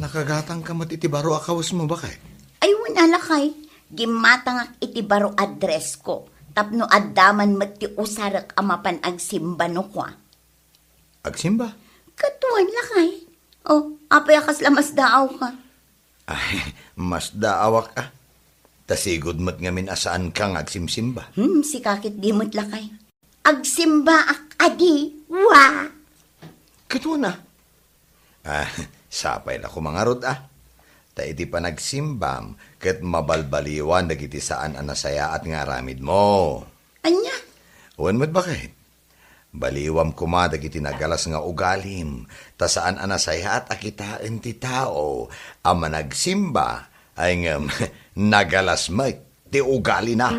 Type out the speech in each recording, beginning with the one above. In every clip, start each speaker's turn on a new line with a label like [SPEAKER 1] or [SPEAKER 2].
[SPEAKER 1] Nakagatang ka mat iti baro akawas mo ba kay?
[SPEAKER 2] Ay, wala lakay. Gimatangak iti baro address ko. Tapno addaman mat ti usarak amapan agsimba no kwa.
[SPEAKER 1] Agsimba?
[SPEAKER 2] Katuan lakay. Oh, apay akas lamas daaw ka.
[SPEAKER 1] Ay, mas daawak ka. Tasigod mat ngamin asaan kang agsimsimba.
[SPEAKER 2] Si kakit di mo't lakay. Agsimba ak adi, wa.
[SPEAKER 1] Katuan na. Sapay na kumangarod Ta iti pa nagsimbam, ket mabalbaliwan dagiti saan anasaya at nga ramid mo.
[SPEAKER 2] Anya?
[SPEAKER 1] Uwan mo't bakit? Baliwam kuma dagiti nagalas nga ugalim, ta saan anasaya at akitaan ti tao, ama nagsimba, ay nagalas mo ti ugali na.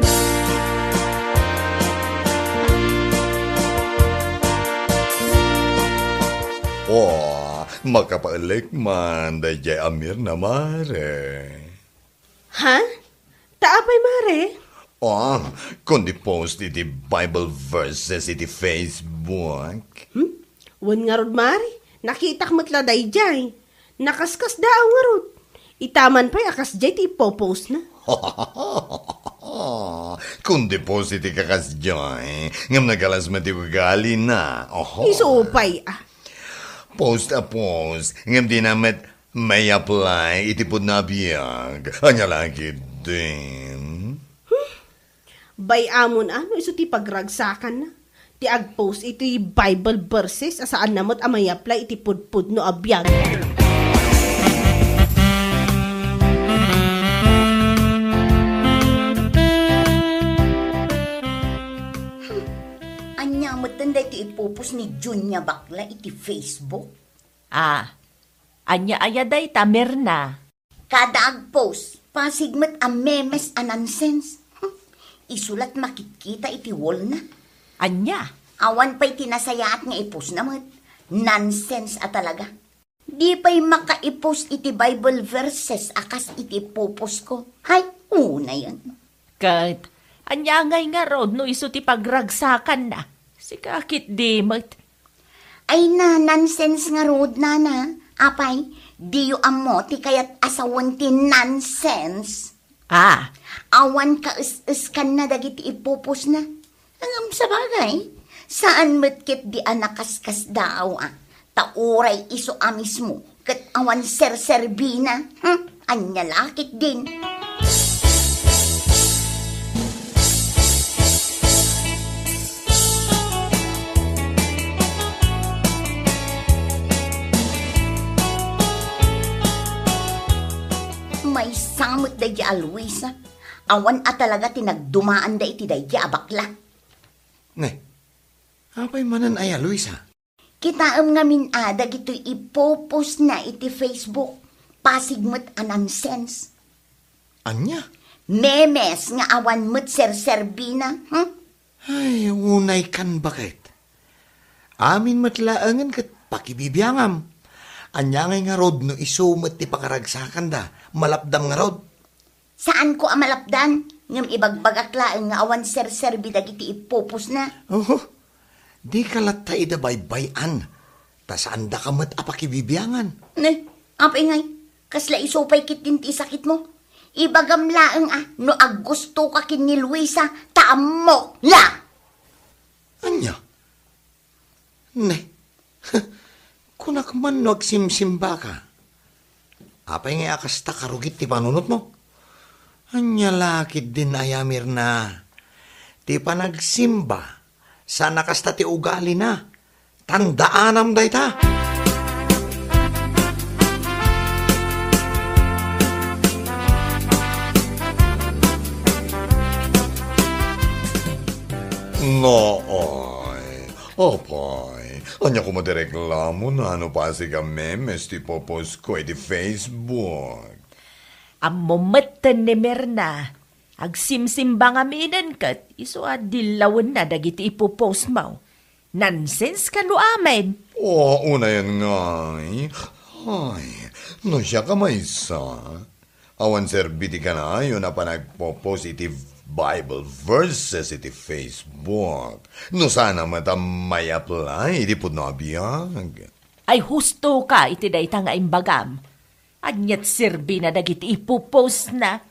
[SPEAKER 1] Makapalik man, dayjay Amir na mare.
[SPEAKER 3] Ha? Taapay mare?
[SPEAKER 1] Kundi post iti Bible verses iti Facebook.
[SPEAKER 3] Wan nga rod mare, nakitak matla dayjay. Nakaskas daw nga rod. Itaman pa'y akas jay ti ipopost na.
[SPEAKER 1] Kundi post iti kakas jay, ngam nagalas mati ugali na.
[SPEAKER 3] Isupay
[SPEAKER 1] Post a post, ngam di namat may apply, itipod na biyag. Anya lagi din.
[SPEAKER 3] Bay amon ano, iso ti pagragsakan na. Ti agpost iti Bible verses, asaan namot amay apply, iti pudpud no abiyag.
[SPEAKER 2] Anya matanda iti ipupos ni Junya bakla iti Facebook.
[SPEAKER 4] Anya ayaday tamer na.
[SPEAKER 2] Kada agpost, pasigmat a memes a nonsense. Isulat makikita iti wall na.
[SPEAKER 4] Anya?
[SPEAKER 2] Awan pa'y tinasayaat nga ipos naman. Nonsense a talaga. Di pa'y makaipos iti Bible verses akas iti pupos ko. Hay, una yan.
[SPEAKER 4] Kat, anya ngay nga rod no iso ti pagragsakan na. Sikakit di mat.
[SPEAKER 2] Ay na, nonsense nga rod na. Apay, di yu amo ti kayat asawan ti nonsense. Awan ka is kan na dagiti ipupos na. Hangam sa bagay, saan matkit di anakaskas daw Tauray iso amis mo, kat awan ser-serbina. Anya lakit din. May samot da di Luisa. Awan talaga tinagdumaan da iti da di abakla.
[SPEAKER 1] Ne, apay manan ay Luisa?
[SPEAKER 2] Kitaam ngamin dagito'y ipopos na iti Facebook. Pasigmat a nonsense.
[SPEAKER 1] Anya?
[SPEAKER 2] Memes nga awan mo't ser-serbina.
[SPEAKER 1] Ay, unay kan bakit? Amin matlaangan kat pakibibiyangam. Anya nga rod no isumat ti pakaragsakan da. Malapdam nga rod.
[SPEAKER 2] Saan ko amalapdan? Ngam ibagbagaklaan nga awan ser-serbi dagiti ipopos na.
[SPEAKER 1] Di kalat tayo da baybayan. Tasaan da kamat apakibibiyangan.
[SPEAKER 2] Ne, apay ngay. Kasla isopay kitin ti sakit mo. Ibagamlaang no aggusto ka kin ni Luisa, taam mo la!
[SPEAKER 1] Anya? Ne, kunak man no agsimsimba ka. Apay nga akas ta karugit ti panunot mo. Anya lakit din ayamir na. Ti panagsimba. Sana kasta ti ugali na. Tandaanam day ta. Nooy. Opay. Anya ko madireklamo na ano pa si ka memes ti popos ko di Facebook.
[SPEAKER 4] Amumatan ni Merna. Agsimsimbang aminan kat, iso adilawan na dagiti ipopost mo. Nonsense ka no amen.
[SPEAKER 1] Una yan nga. Ay, no siya ka maysa. Awan serbiti ka na yun na pa nagpo-positive Bible verses iti Facebook. No sana may apply, di po nabiyag.
[SPEAKER 4] Ay husto ka iti dayta nga imbagam. Anyat sirbi na dagiti ipopost na.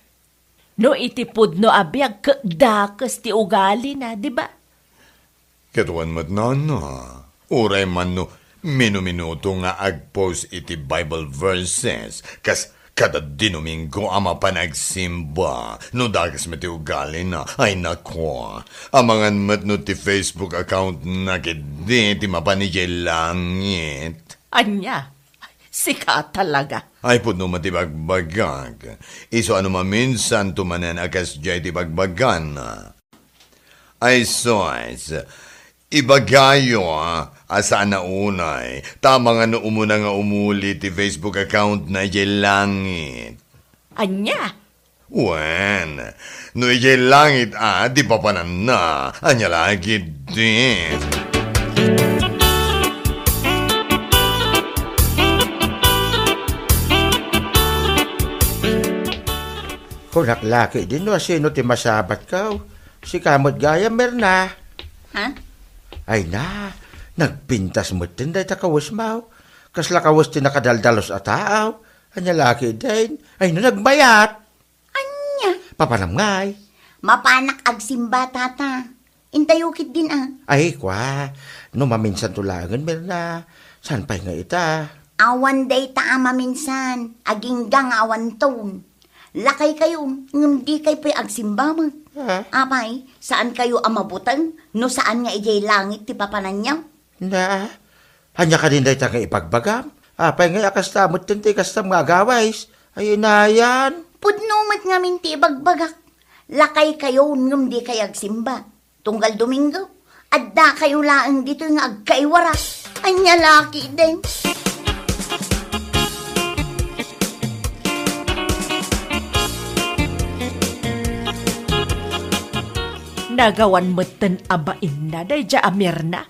[SPEAKER 4] No itipod no abiyag dakas ti ugali na, di ba?
[SPEAKER 1] Katuan mat na. Uray man no, minuminuto nga agpost iti Bible verses. Kas kada dinumingo ama pa nagsimba. No dakas mati ugali na. Ay nako. Amangan mat no ti Facebook account na kidi ti mapanigay langit.
[SPEAKER 4] Anya, sika talaga.
[SPEAKER 1] Ay po no matibagbagag. Iso ano maminsan tumanan akas jay ti bagbagan na. Ay sois, ibagayo asaan na unay. Tama nga no umuna nga umuli ti Facebook account na jay langit.
[SPEAKER 4] Anya,
[SPEAKER 1] Wen, no jay langit di pa panan na. Anya lagi din.
[SPEAKER 5] Kung naklaki din no, sino ti masabat ka? Si kamot gaya, Merna.
[SPEAKER 2] Ha?
[SPEAKER 5] Ay na, nagpintas mo din dahi ta kawas mo. Kasla kawas ti nakadaldalos at taaw. Anya laki din. Ay no, nagbayat.
[SPEAKER 2] Anya?
[SPEAKER 5] Papanamngay.
[SPEAKER 2] Mapanak agsimba, tata. Intayukit din
[SPEAKER 5] Ay kwa, no maminsan tulangan, Merna. San pa'y nga ita?
[SPEAKER 2] Awan day ta minsan. Aginggang awan ton. Lakay kayo, hindi kayo pa'y agsimba mo. Apay, saan kayo amabutang? No saan nga ijay langit ti papanan niya?
[SPEAKER 5] Na, hanya ka din dahi ta nga ipagbagam. Apay nga akas tamot din ti kastam nga gaways. Ay na yan.
[SPEAKER 2] Pudnumat nga minti bagbagak. Lakay kayo, di kayo agsimba. Tunggal Domingo, adda kayo laang dito nga agkaiwara. Anya laki din.
[SPEAKER 4] nagawan mo ten abain na day ja amir na.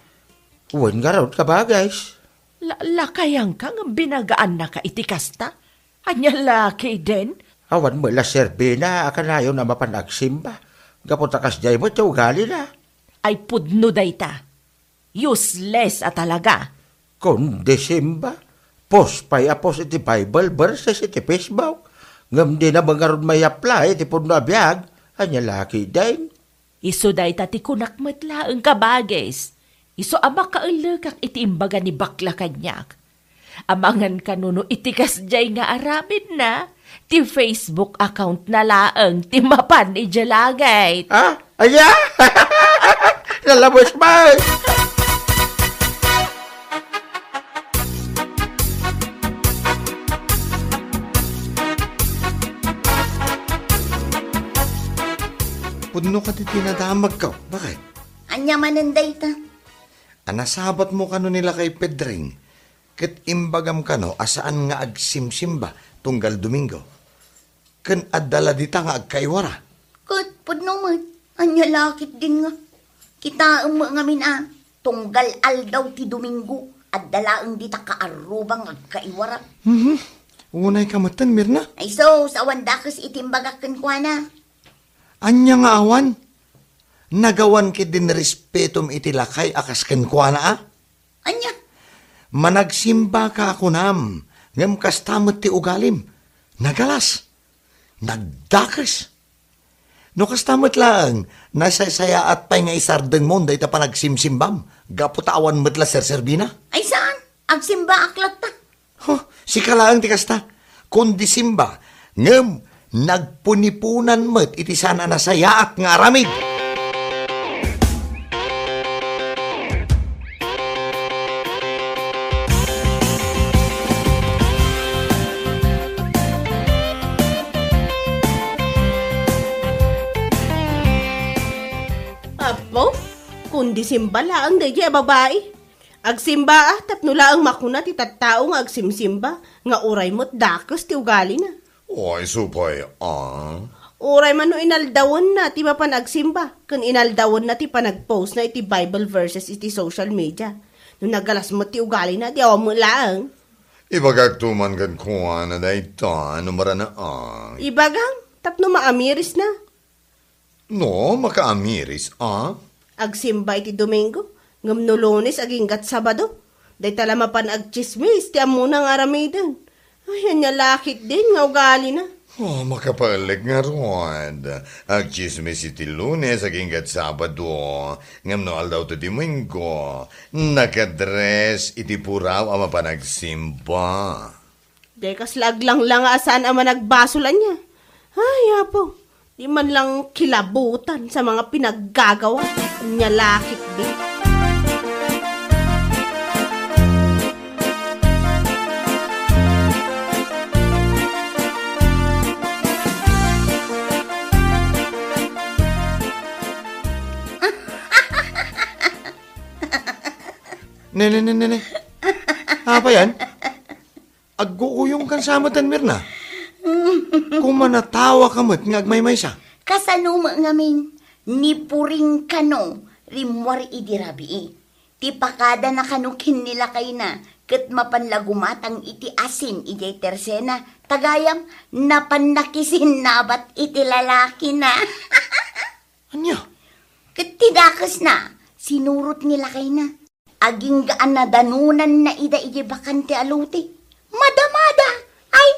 [SPEAKER 5] Uwan nga raw ka ba, guys?
[SPEAKER 4] Lakayang kang binagaan na ka itikasta. Anya laki din.
[SPEAKER 5] Awan mo la serbe na akanayo na mapanagsimba. Gapunta kas jay mo tiyo ugali na.
[SPEAKER 4] Ay pudno day ta. Useless at talaga.
[SPEAKER 5] Kung Desimba, post pa'y apos iti Bible verses iti Facebook. Ngam di na bangarod may apply iti pudno abiyag. Anya laki din.
[SPEAKER 4] Iso day ta ti kunakmatla ang kabages. Iso ama kaulukak iti imbaga ni bakla kanyak. Amangan kanuno itikas jay nga aramid na. Ti Facebook account na laang ti mapan ni Jalagay.
[SPEAKER 5] Ah? Aya? Lalabos ba?
[SPEAKER 1] Pudno ka ti tinadamag ka. Bakit?
[SPEAKER 2] Anya mananday ta.
[SPEAKER 1] Anasabat mo kano nila kay Pedring. Ket imbagam kano asaan nga agsimsimba tunggal Domingo. Ken addala dita nga agkaiwara.
[SPEAKER 2] Kat pudno man. Anya lakit din nga. Kita mo nga tunggal aldaw ti Domingo. At dalaang dita kaarubang agkaiwara.
[SPEAKER 1] Unay kamatan, Mirna.
[SPEAKER 2] Ay so, sa wandakas itimbagakan kwa na.
[SPEAKER 1] Anya nga awan. Nagawan ki din respetom iti lakay akas kenkwana
[SPEAKER 2] Anya?
[SPEAKER 1] Managsimba ka ako nam. Ngam kastamot ti ugalim. Nagalas. Nagdakas. No kastamot lang. Nasasaya at pa'y nga isardeng mo. Dahi ta pa nagsimsimbam. Gaputawan mo't la Serbina.
[SPEAKER 2] Ay saan? Agsimba aklat ta.
[SPEAKER 1] Si kalaang ti kasta. Kundi simba. Ngam, nagpunipunan mo't iti sana nasaya at nga aramid.
[SPEAKER 3] Apo, kundi simba laang day babae. Agsimba tapno laang makuna ti tattao nga agsimsimba, nga uray mo't dakos ti ugali na.
[SPEAKER 1] Oy, supay,
[SPEAKER 3] Uray man no inaldawon na ti mapan agsimba, kun inaldawon na ti panagpost na iti Bible verses iti social media. No nagalas mo ti ugali na, di awa mo laang.
[SPEAKER 1] Ibagagtuman kan kuha na dahi ta, numara na
[SPEAKER 3] Ibagang, tapno maamiris na.
[SPEAKER 1] No, makaamiris,
[SPEAKER 3] Agsimba iti Domingo, ngam no Lunes aging gat Sabado. Day tala mapan agchismis, ti amuna nga aramidan. Ay, anya lakit din nga ugali na.
[SPEAKER 1] Oh, makapalag nga Rod. Ag chismis iti Lunes, aging kat Sabado. Ngam no aldaw to Domingo. Nakadress iti puraw ama pa nagsimba.
[SPEAKER 3] Dekas laglang lang asan ama nagbasulan niya. Ay, apo. Di man lang kilabutan sa mga pinaggagawa. Anya lakit din.
[SPEAKER 1] Nene. Apa yan? Agguuyong kan sa amatan, Mirna. Kung manatawa ka mo't ngagmay-may sa.
[SPEAKER 2] Kasano mo ngamin, ni puring kano, rimwar idirabi. Ti pakada na kanukin nila kay na, kat mapanlagumatang iti asin ijay tersena, tagayam, napannakisin nabat iti lalaki na.
[SPEAKER 1] Anya?
[SPEAKER 2] Kat tidakas na, sinurot nila kay na. Aging gaan na danunan na ida ijay bakante aluti. Madamada! Ay,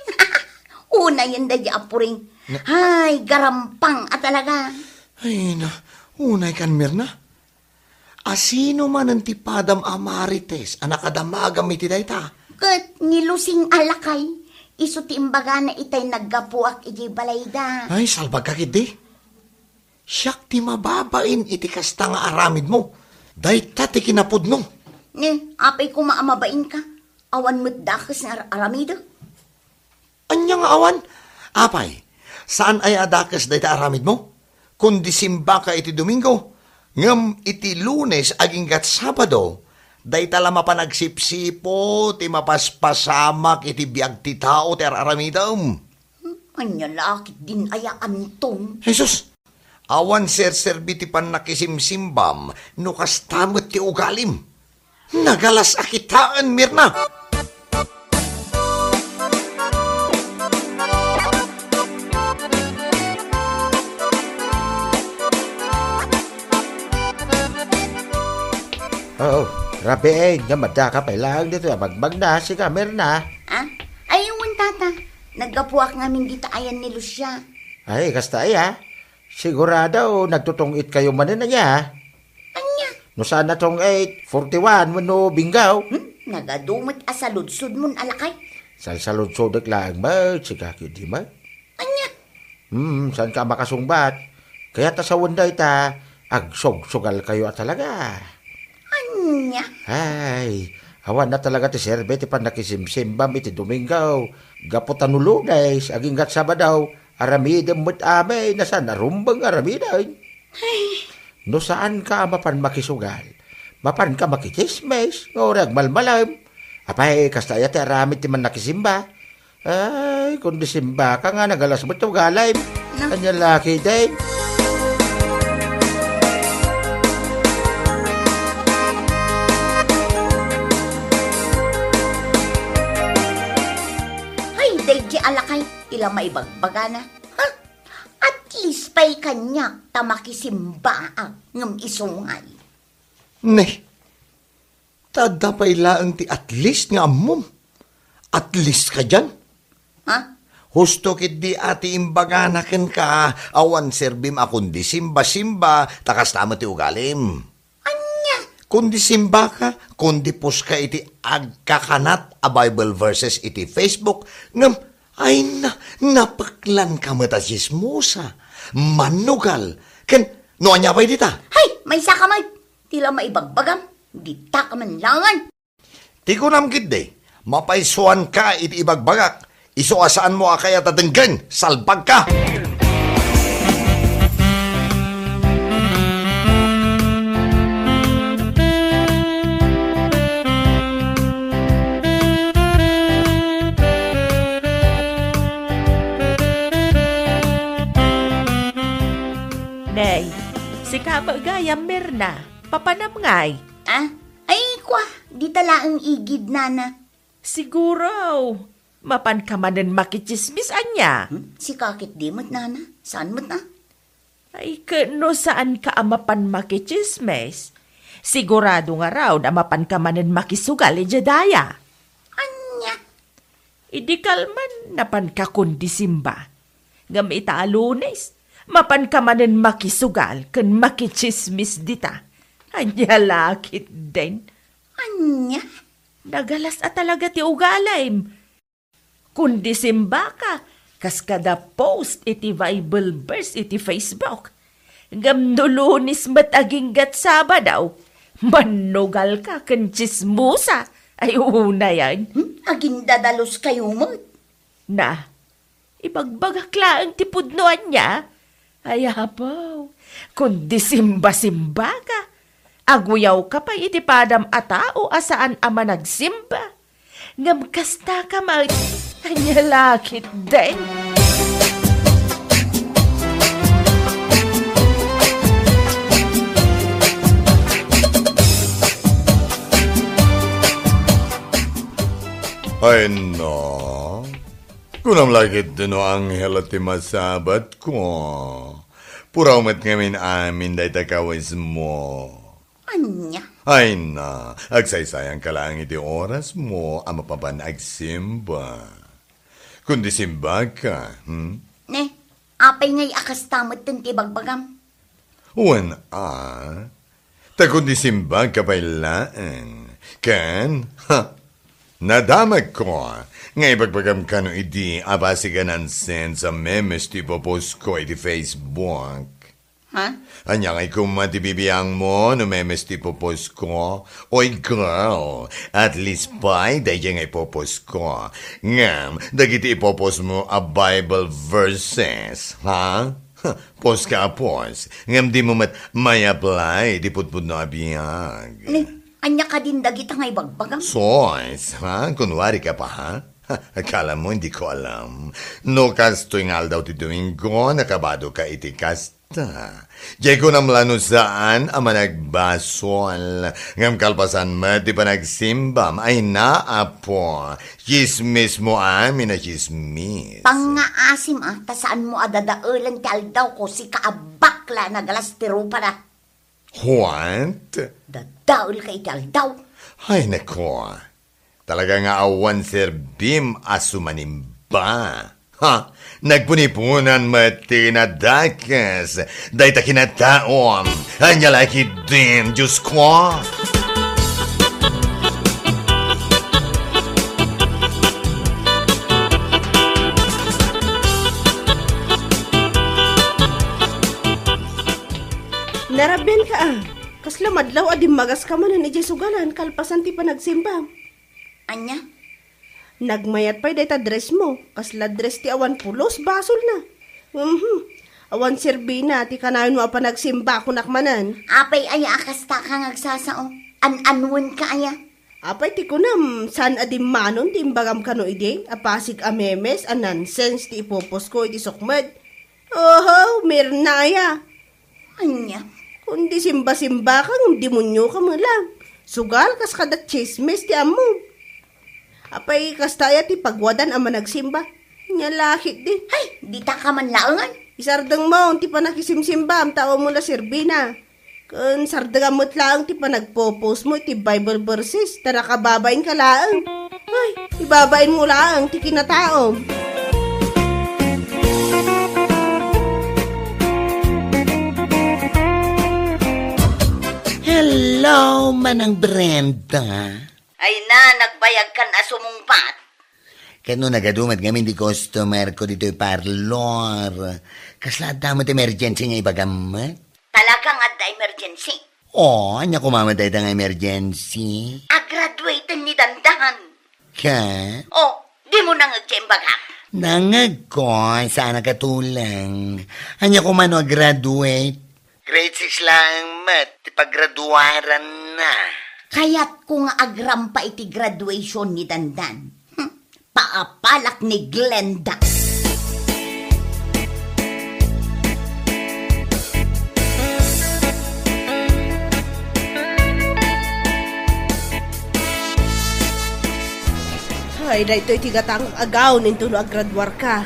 [SPEAKER 2] una yun da di apuring. Ay, garampang at talaga.
[SPEAKER 1] Ay na, unay kan Mirna. Asino man ang tipadam amarites, anakadamagam iti dayta.
[SPEAKER 2] Kat nilusing alakay, iso ti imbaga na itay naggapuak iti balayda.
[SPEAKER 1] Ay, salbag ka kidi. Siyak ti mababain iti kasta nga aramid mo. Dayta ti kinapudno.
[SPEAKER 2] Apay ko maamabain ka. Awan mo't dakas nga aramido.
[SPEAKER 1] Anya nga awan? Apay, saan ay adakas dayta aramid mo? Kundi simba ka iti Domingo. Ngam iti Lunes aging gat Sabado. Dayta lama pa nagsipsipo, ti mapaspasamak iti biag ti tao ti aramidam.
[SPEAKER 2] Anya lakit din aya antong.
[SPEAKER 1] Jesus! Awan serserbi ti pan nakisimsimbam, no kastamot ti ugalim. Nagalas akitaan, Mirna!
[SPEAKER 5] Oh, rabi eh, gamada ka pa lang dito. Bagbag na, si kamer na.
[SPEAKER 2] Ayun, tata. Naggapuak ngamin dito ayan ni Lucia.
[SPEAKER 5] Ay, kasta ay ha. Sigurado, nagtutungit kayo manin na niya.
[SPEAKER 2] Anya?
[SPEAKER 5] No sana tong 8:41 mo no binggaw.
[SPEAKER 2] Nagadumot asaludsud mon alakay.
[SPEAKER 5] Salsalod-sodek lang ba, sikaki di ba?
[SPEAKER 2] Anya?
[SPEAKER 5] Saan ka makasungbat? Kaya tasawan day ta, agsog-sugal kayo at talaga.
[SPEAKER 2] Anya?
[SPEAKER 5] Ay, awan na talaga ti serbe, ti pan nakisimsimbam iti Domingaw. Gaputan Lunes, aging gat Sabadaw, aramidem mo't amay, nasa narumbang aramidan. No saan ka mapan makisugal? Mapan ka makichismes, ngorag malmalam. Apay, kastaya ti aramid ti man nakisimba. Ay, kung disimba ka nga, nagalas mo't ugalay. Kanya laki day.
[SPEAKER 2] Alakay, tila maibagbaga na. At least pa'y kanyak tamakisimbaang ngam isungay.
[SPEAKER 1] Ne, tada pa ilaang ti at least nga amom. At least ka dyan. Husto kit di ati imbaganakin ka, awan serbim akong di simba-simba, takas tama ti ugalim.
[SPEAKER 2] Anya?
[SPEAKER 1] Kundi simba ka, kundi pus ka iti agkakanat a Bible verses iti Facebook, ngam ay napaklan ka matasismusa, manugal, ken no anya pa'y dita?
[SPEAKER 2] Hay, may sakamay, tila maibagbagam, dita ka man langan.
[SPEAKER 1] Ti ko namgid de, mapaisuan ka iti ibagbagak, iso asaan mo akaya tatenggen, salbag ka!
[SPEAKER 4] Si kabagayam Mirna, papanam ngay.
[SPEAKER 2] Ay kwa, di talaang igid nana.
[SPEAKER 4] Siguro, mapan ka manan makichismis anya.
[SPEAKER 2] Si kakit di mo't nana, saan mo't na?
[SPEAKER 4] Ay kano saan ka amapan makichismis? Sigurado nga raw na mapan ka manan makisugal ijadaya.
[SPEAKER 2] Anya?
[SPEAKER 4] Idikal man napan ka kundi simba. Ngam ita Lunes, mapan ka manen makisugal kan makichismis dita. Anya lakit din.
[SPEAKER 2] Anya?
[SPEAKER 4] Nagalas at talaga ti ugalaim. Kundi simba ka, kas kada post iti Bible verse iti Facebook. Ngam no Lunes mataging gat Sabadaw. Manugal ka kan chismusa. Ay una yan.
[SPEAKER 2] Agindadalos kayo mo.
[SPEAKER 4] Na, ibagbagaklaan ti pudnoan niya. Ay hapaw, kundi simba-simba ka. Aguyaw ka pa iti padam a tao asaan ama nagsimba. Ngam kasta ka mag... Anya lakit din.
[SPEAKER 1] Ay no, kunam lagit din o anghel at masabat ko. Puraw mat ngamin amin day takawis mo.
[SPEAKER 2] Anya?
[SPEAKER 1] Ay na, agsaysayang ka lang iti oras mo ama pa ba agsimba. Kundi simba ka,
[SPEAKER 2] Ne, apay ngay akas tamot ti bagbagam.
[SPEAKER 1] Wan ta kundi simba ka bailaan. Kan, nadamag ko, nga ibagbagam ka no iti abasiganan sen sa memes ti popos ko iti Facebook.
[SPEAKER 2] Ha?
[SPEAKER 1] Anya ngay kumatibibiyang mo no memes ti popos ko. Oy girl, at least pa'y dahi ngay popos ko. Ngam, dagiti ipopos mo a Bible verses, ha? Pos ka pos. Ngam di mo may apply, di putpud na abiyag.
[SPEAKER 2] Ne, anya ka din dagita ngay bagbagam.
[SPEAKER 1] Sois, ha? Kunwari ka pa, ha? Akala mo, hindi ko alam. No kasto'y ngal daw ti Domingo, nakabado ka iti kasta. Diyan ko namlano saan ama nagbasol. Ngam kalpasan mo, di pa nagsimbam. Ay naapo. Chismis mo amin na chismis.
[SPEAKER 2] Pangaasim ta saan mo adadaulan ti aldaw ko si kaabakla na galastiro para.
[SPEAKER 1] What?
[SPEAKER 2] Dadaul ka iti aldaw.
[SPEAKER 1] Ay nako. Talaga nga awan serbim asumanimba. Ha? Nagpunipunan mati na dakas. Day ta kinataom. Anya laki din, Diyos ko.
[SPEAKER 3] Naraben ka Kasla madlaw adim magas ka man ni sugalan kalpasan ti panagsimba.
[SPEAKER 2] Anya?
[SPEAKER 3] Nagmayat pa'y data dress mo. Kasla dress ti awan pulos, basol na. Awan serbina, ti kanayon mo pa nagsimba kunakmanan.
[SPEAKER 2] Apay aya akasta ka ngagsasao. An-anwan ka aya.
[SPEAKER 3] Apay ti kunam, saan adim manon ti imbagam kano ide? Apasig a memes, a nonsense ti ipopos ko iti sukmed. Oho, meron na aya.
[SPEAKER 2] Anya?
[SPEAKER 3] Kundi simba-simba kang demonyo ka mo lang. Sugal kas kada chismes ti amo. Apay kastaya ti pagwadan ama nagsimba. Nyalakit di.
[SPEAKER 2] Ay, di ta ka man laangan.
[SPEAKER 3] Isardang mo, ti pa nakisimsimba, am tao mo la serbina. Kun sardang mo't lang, ti pa nagpo-post mo, ti Bible verses, ta nakababain ka laang. Ay, ibabain mo laang, ti kinataom.
[SPEAKER 6] Hello, Manang Brenda.
[SPEAKER 2] Ay na, nagbayag kan asumungpat.
[SPEAKER 6] Kano nagadumat ngamin di customer ko dito parlor. Kasla damot emergency nga ibagamat.
[SPEAKER 2] Talagang at emergency.
[SPEAKER 6] Anya kumamatay nga emergency.
[SPEAKER 2] A-graduate ni Dandahan.
[SPEAKER 6] Ka?
[SPEAKER 2] Di mo nang agtembagak.
[SPEAKER 6] Nangag ko, sana katulang. Anya kumano graduate. Grade 6 lang, mat. Paggraduaran na.
[SPEAKER 2] Kaya't kung agrampa iti graduation ni Dandan, paapalak ni Glenda.
[SPEAKER 3] Ay, da ito'y tigatang agaw ninto no agradwar ka.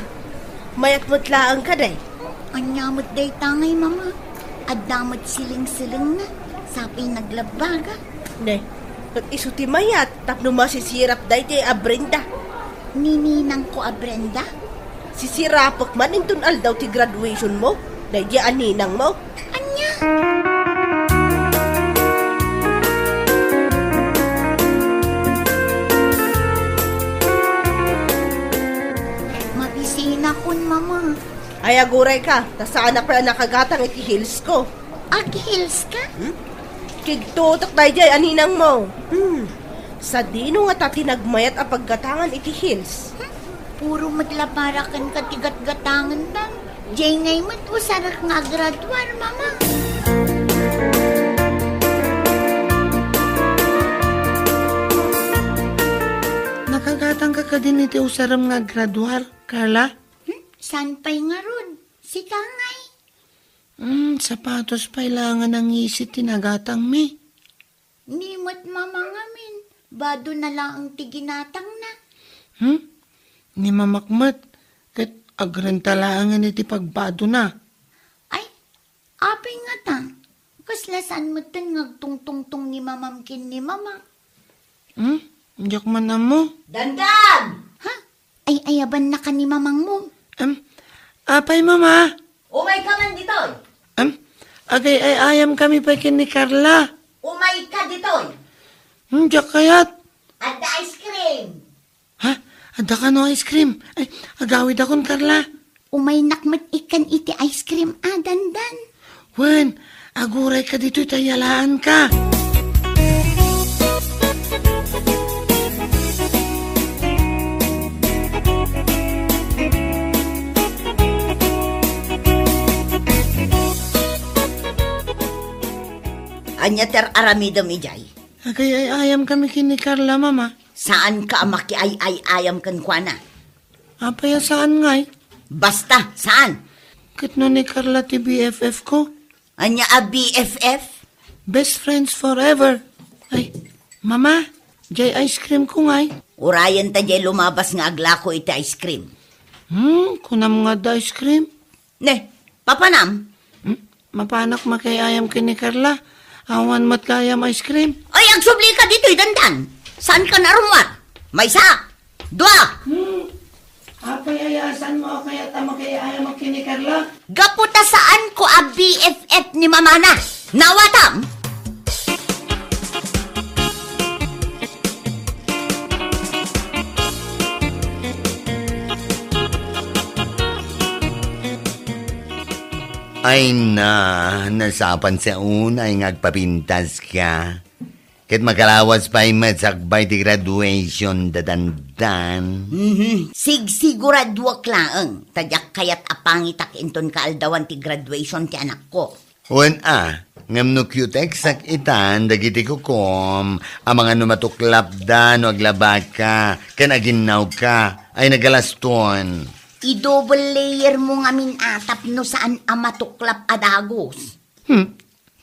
[SPEAKER 3] Mayat mo't laang ka, day.
[SPEAKER 2] Anyamot day tangay, mama. Adamot siling-siling na. Sapi naglabaga.
[SPEAKER 3] Ne, kat iso ti mayat, tapno masisirap day ti abrinda.
[SPEAKER 2] Nininang ko a Brenda?
[SPEAKER 3] Sisirapak man intun aldaw ti graduation mo. Dahil di aninang mo.
[SPEAKER 2] Anya? Mabisina kun, mama.
[SPEAKER 3] Ay aguray ka, tasaan na pa nakagatang iti heels ko.
[SPEAKER 2] Hills ka?
[SPEAKER 3] Kigtutak dahil di aninang mo. Sa dino nga tatinagmayat a paggatangan iti heels.
[SPEAKER 2] Puro maglaparakan katigat-gatangan tan. Jay ngay mat usarak nga graduar, mama.
[SPEAKER 1] Nakagatang ka din iti usaram nga graduar, Carla?
[SPEAKER 2] San pa'y nga ron? Si Kangay.
[SPEAKER 1] Sapatos pailangan ng isit tinagatang mi.
[SPEAKER 2] Nimot mama ngamin. Bado na lang ang tiginatang na.
[SPEAKER 1] Ni mamakmat, kat agrentalangan iti pagbado na.
[SPEAKER 2] Ay, apay nga ta. Kaslasan mo tan ngagtungtungtong ni mamamkin ni mama.
[SPEAKER 1] Diyak man na mo.
[SPEAKER 3] Dandan!
[SPEAKER 2] Ha? Ay ayaban na ka ni mamang mo.
[SPEAKER 1] Apay mama.
[SPEAKER 3] Umay ka man ditoy.
[SPEAKER 1] Agay ay ayam kami pa kin ni Carla.
[SPEAKER 3] Umay ka ditoy.
[SPEAKER 1] Diyak kayat.
[SPEAKER 3] At the ice cream.
[SPEAKER 1] Ha? Ada ka no ice cream. Ay, agawid akon Carla.
[SPEAKER 2] Umay nakmat ikan iti ice cream dandan.
[SPEAKER 1] Wen, aguray ka dito itayalaan ka.
[SPEAKER 2] Anya ter aramida mi jay.
[SPEAKER 1] Agay ay ayam kami kin ni Carla, mama.
[SPEAKER 2] Saan ka amaki ay ayam kan kwa na?
[SPEAKER 1] Apay saan ngay?
[SPEAKER 2] Basta, saan?
[SPEAKER 1] Kitno ni Carla ti BFF ko.
[SPEAKER 2] Anya a BFF?
[SPEAKER 1] Best friends forever. Ay, mama, jay ice cream ko ngay.
[SPEAKER 2] Urayan ta jay lumabas nga agla ko iti ice cream.
[SPEAKER 1] Kunam nga da ice cream.
[SPEAKER 2] Ne, papanam?
[SPEAKER 1] Mapanak makayayam kin ni Carla. Awan mat kayam ice cream.
[SPEAKER 2] Ay, agsubli ka dito'y dandan. Saan ka narumwat? May isa, dua.
[SPEAKER 1] Apay ayasan mo kaya tama kayayam kin ni Carla.
[SPEAKER 2] Gaputa saan ko a BFF ni mamana? Nawatam?
[SPEAKER 6] Ay nasapan sa una ay ngagpapintas ka. Ket makalawas pa magsakbay ti graduation dadandan.
[SPEAKER 2] Siguraduak laeng. Tadyak kayat apangitak inton kaaldawan ti graduation ti anak ko.
[SPEAKER 6] Wen ngam no cutex sak itan dagiti kukom ang mga numatuklap da no aglabaka ken aginaw ka ay nagalaston.
[SPEAKER 2] I-double layer mo ngamin atap no saan amatuklap adagos.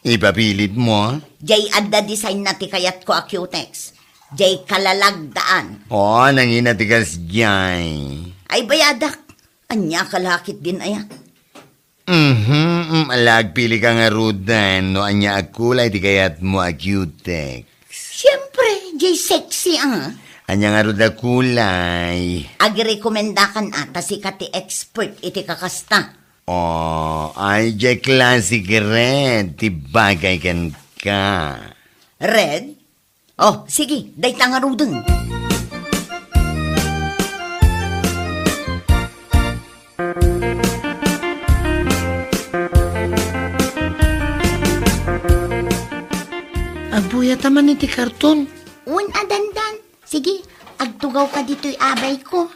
[SPEAKER 6] Ipapilit mo?
[SPEAKER 2] Jay adda design na ti kayat ko a cutex. Jay kalalagdaan.
[SPEAKER 6] Nanginatigas jay.
[SPEAKER 2] Ay bayadak. Anya kalakit din aya.
[SPEAKER 6] Alagpili ka nga rudan no anya akulay ti kayat mo a cutex.
[SPEAKER 2] Siyempre, jay sexy
[SPEAKER 6] Anya nga ruda kulay.
[SPEAKER 2] Agi-rekomendakan ata si kati expert iti kakasta.
[SPEAKER 6] Ay jay classic red. Tibagay kan ka.
[SPEAKER 2] Red? Sige, day tangarudeng.
[SPEAKER 1] Agbuya taman iti karton.
[SPEAKER 2] Dandan. Sige, agtugaw ka dito'y abay ko.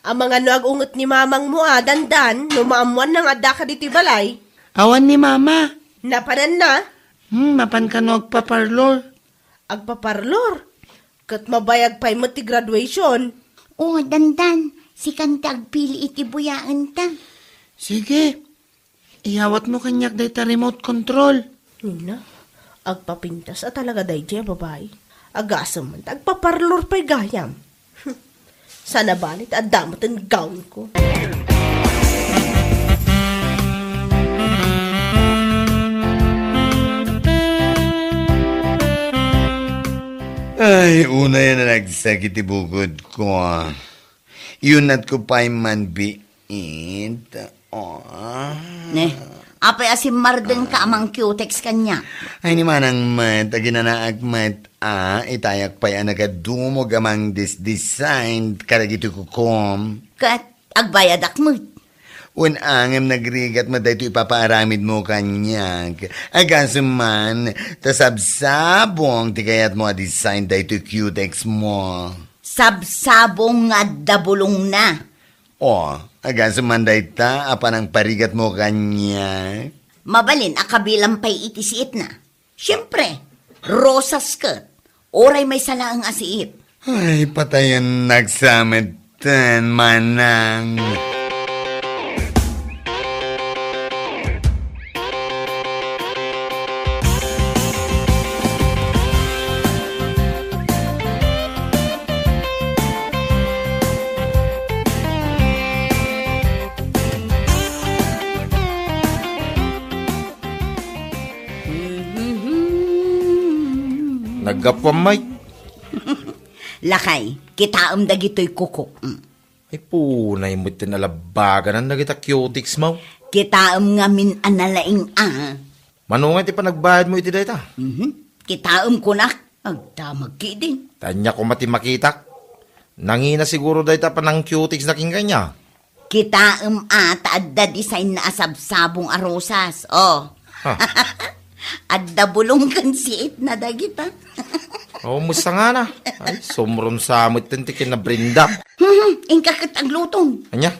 [SPEAKER 3] Ang mga nagungot ni mamang mo dandan, numaamuan ng adda ka dito'y balay.
[SPEAKER 1] Awan ni mama.
[SPEAKER 3] Napanan na.
[SPEAKER 1] Mapan ka no agpaparlor.
[SPEAKER 3] Agpaparlor. Kat mabayag pa mo ti graduation.
[SPEAKER 2] Dandan. Si kanta agpili iti buyaan ta.
[SPEAKER 1] Sige. Iyawat mo kanyak day ta remote control.
[SPEAKER 3] Nina, agpapintas talaga day jay babay. Agasam man, agpaparlor pa'y gayam. Sana balit, adamot ang gown ko.
[SPEAKER 6] Ay, una yan na nagsakit ibukod ko. Yun at ko pa'y manbiit.
[SPEAKER 2] Apay asim mardeng ka amang cutex kanya.
[SPEAKER 6] Ay, ni manang mat, aginanaag mat, itayak pa'y anagadumog amang design karagito ko kom.
[SPEAKER 2] Kat agbayad akmut.
[SPEAKER 6] Unangam nagrigat mo dahito ipapaaramid mo kanyag. Agasuman, tasabsabong ti kayat mo design dahito cutex mo.
[SPEAKER 2] Sabsabong nga dabulong na.
[SPEAKER 6] Agasuman dahita, apanang parigat mo kanya.
[SPEAKER 2] Mabalin akabilang pa'y itisiit na. Siyempre, rosas kat. Oray may salaang asiit.
[SPEAKER 6] Ay, patayan nagsamitan, manang.
[SPEAKER 5] Nagapamay.
[SPEAKER 2] Lakay, kitaam dagito'y kuko.
[SPEAKER 5] Ay punay mo tinalabagan ang nagita cutex mo.
[SPEAKER 2] Kitaam nga min analaing
[SPEAKER 5] Manungan ti pa nagbayad mo iti dayta.
[SPEAKER 2] Kitaam ko na, agdamag ki din.
[SPEAKER 5] Tanya ko mati makitak. Nangina siguro dayta pa ng cutex na kanya.
[SPEAKER 2] Kitaam taadda design na asabsabong arosas. Adda bulong kan siit na dagita.
[SPEAKER 5] Musta nga na. Ay, sumron sa amot tintikin na brinda.
[SPEAKER 2] Ingka kataglutong.
[SPEAKER 5] Anya?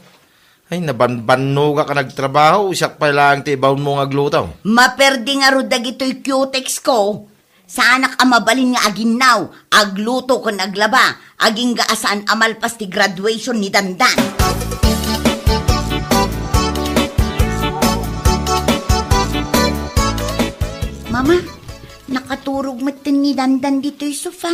[SPEAKER 5] Ay, nabanbanno ka nagtrabaho. Siyak pa lang tibaw mo nga glutaw.
[SPEAKER 2] Maperdi nga ro dagito'y cutex ko. Sa anak amabalin nga aginaw, agluto ko naglaba, aging gaasaan amalpas ti graduation ni Dandan. Mama, nakaturog matin ni Dandan dito'y sofa.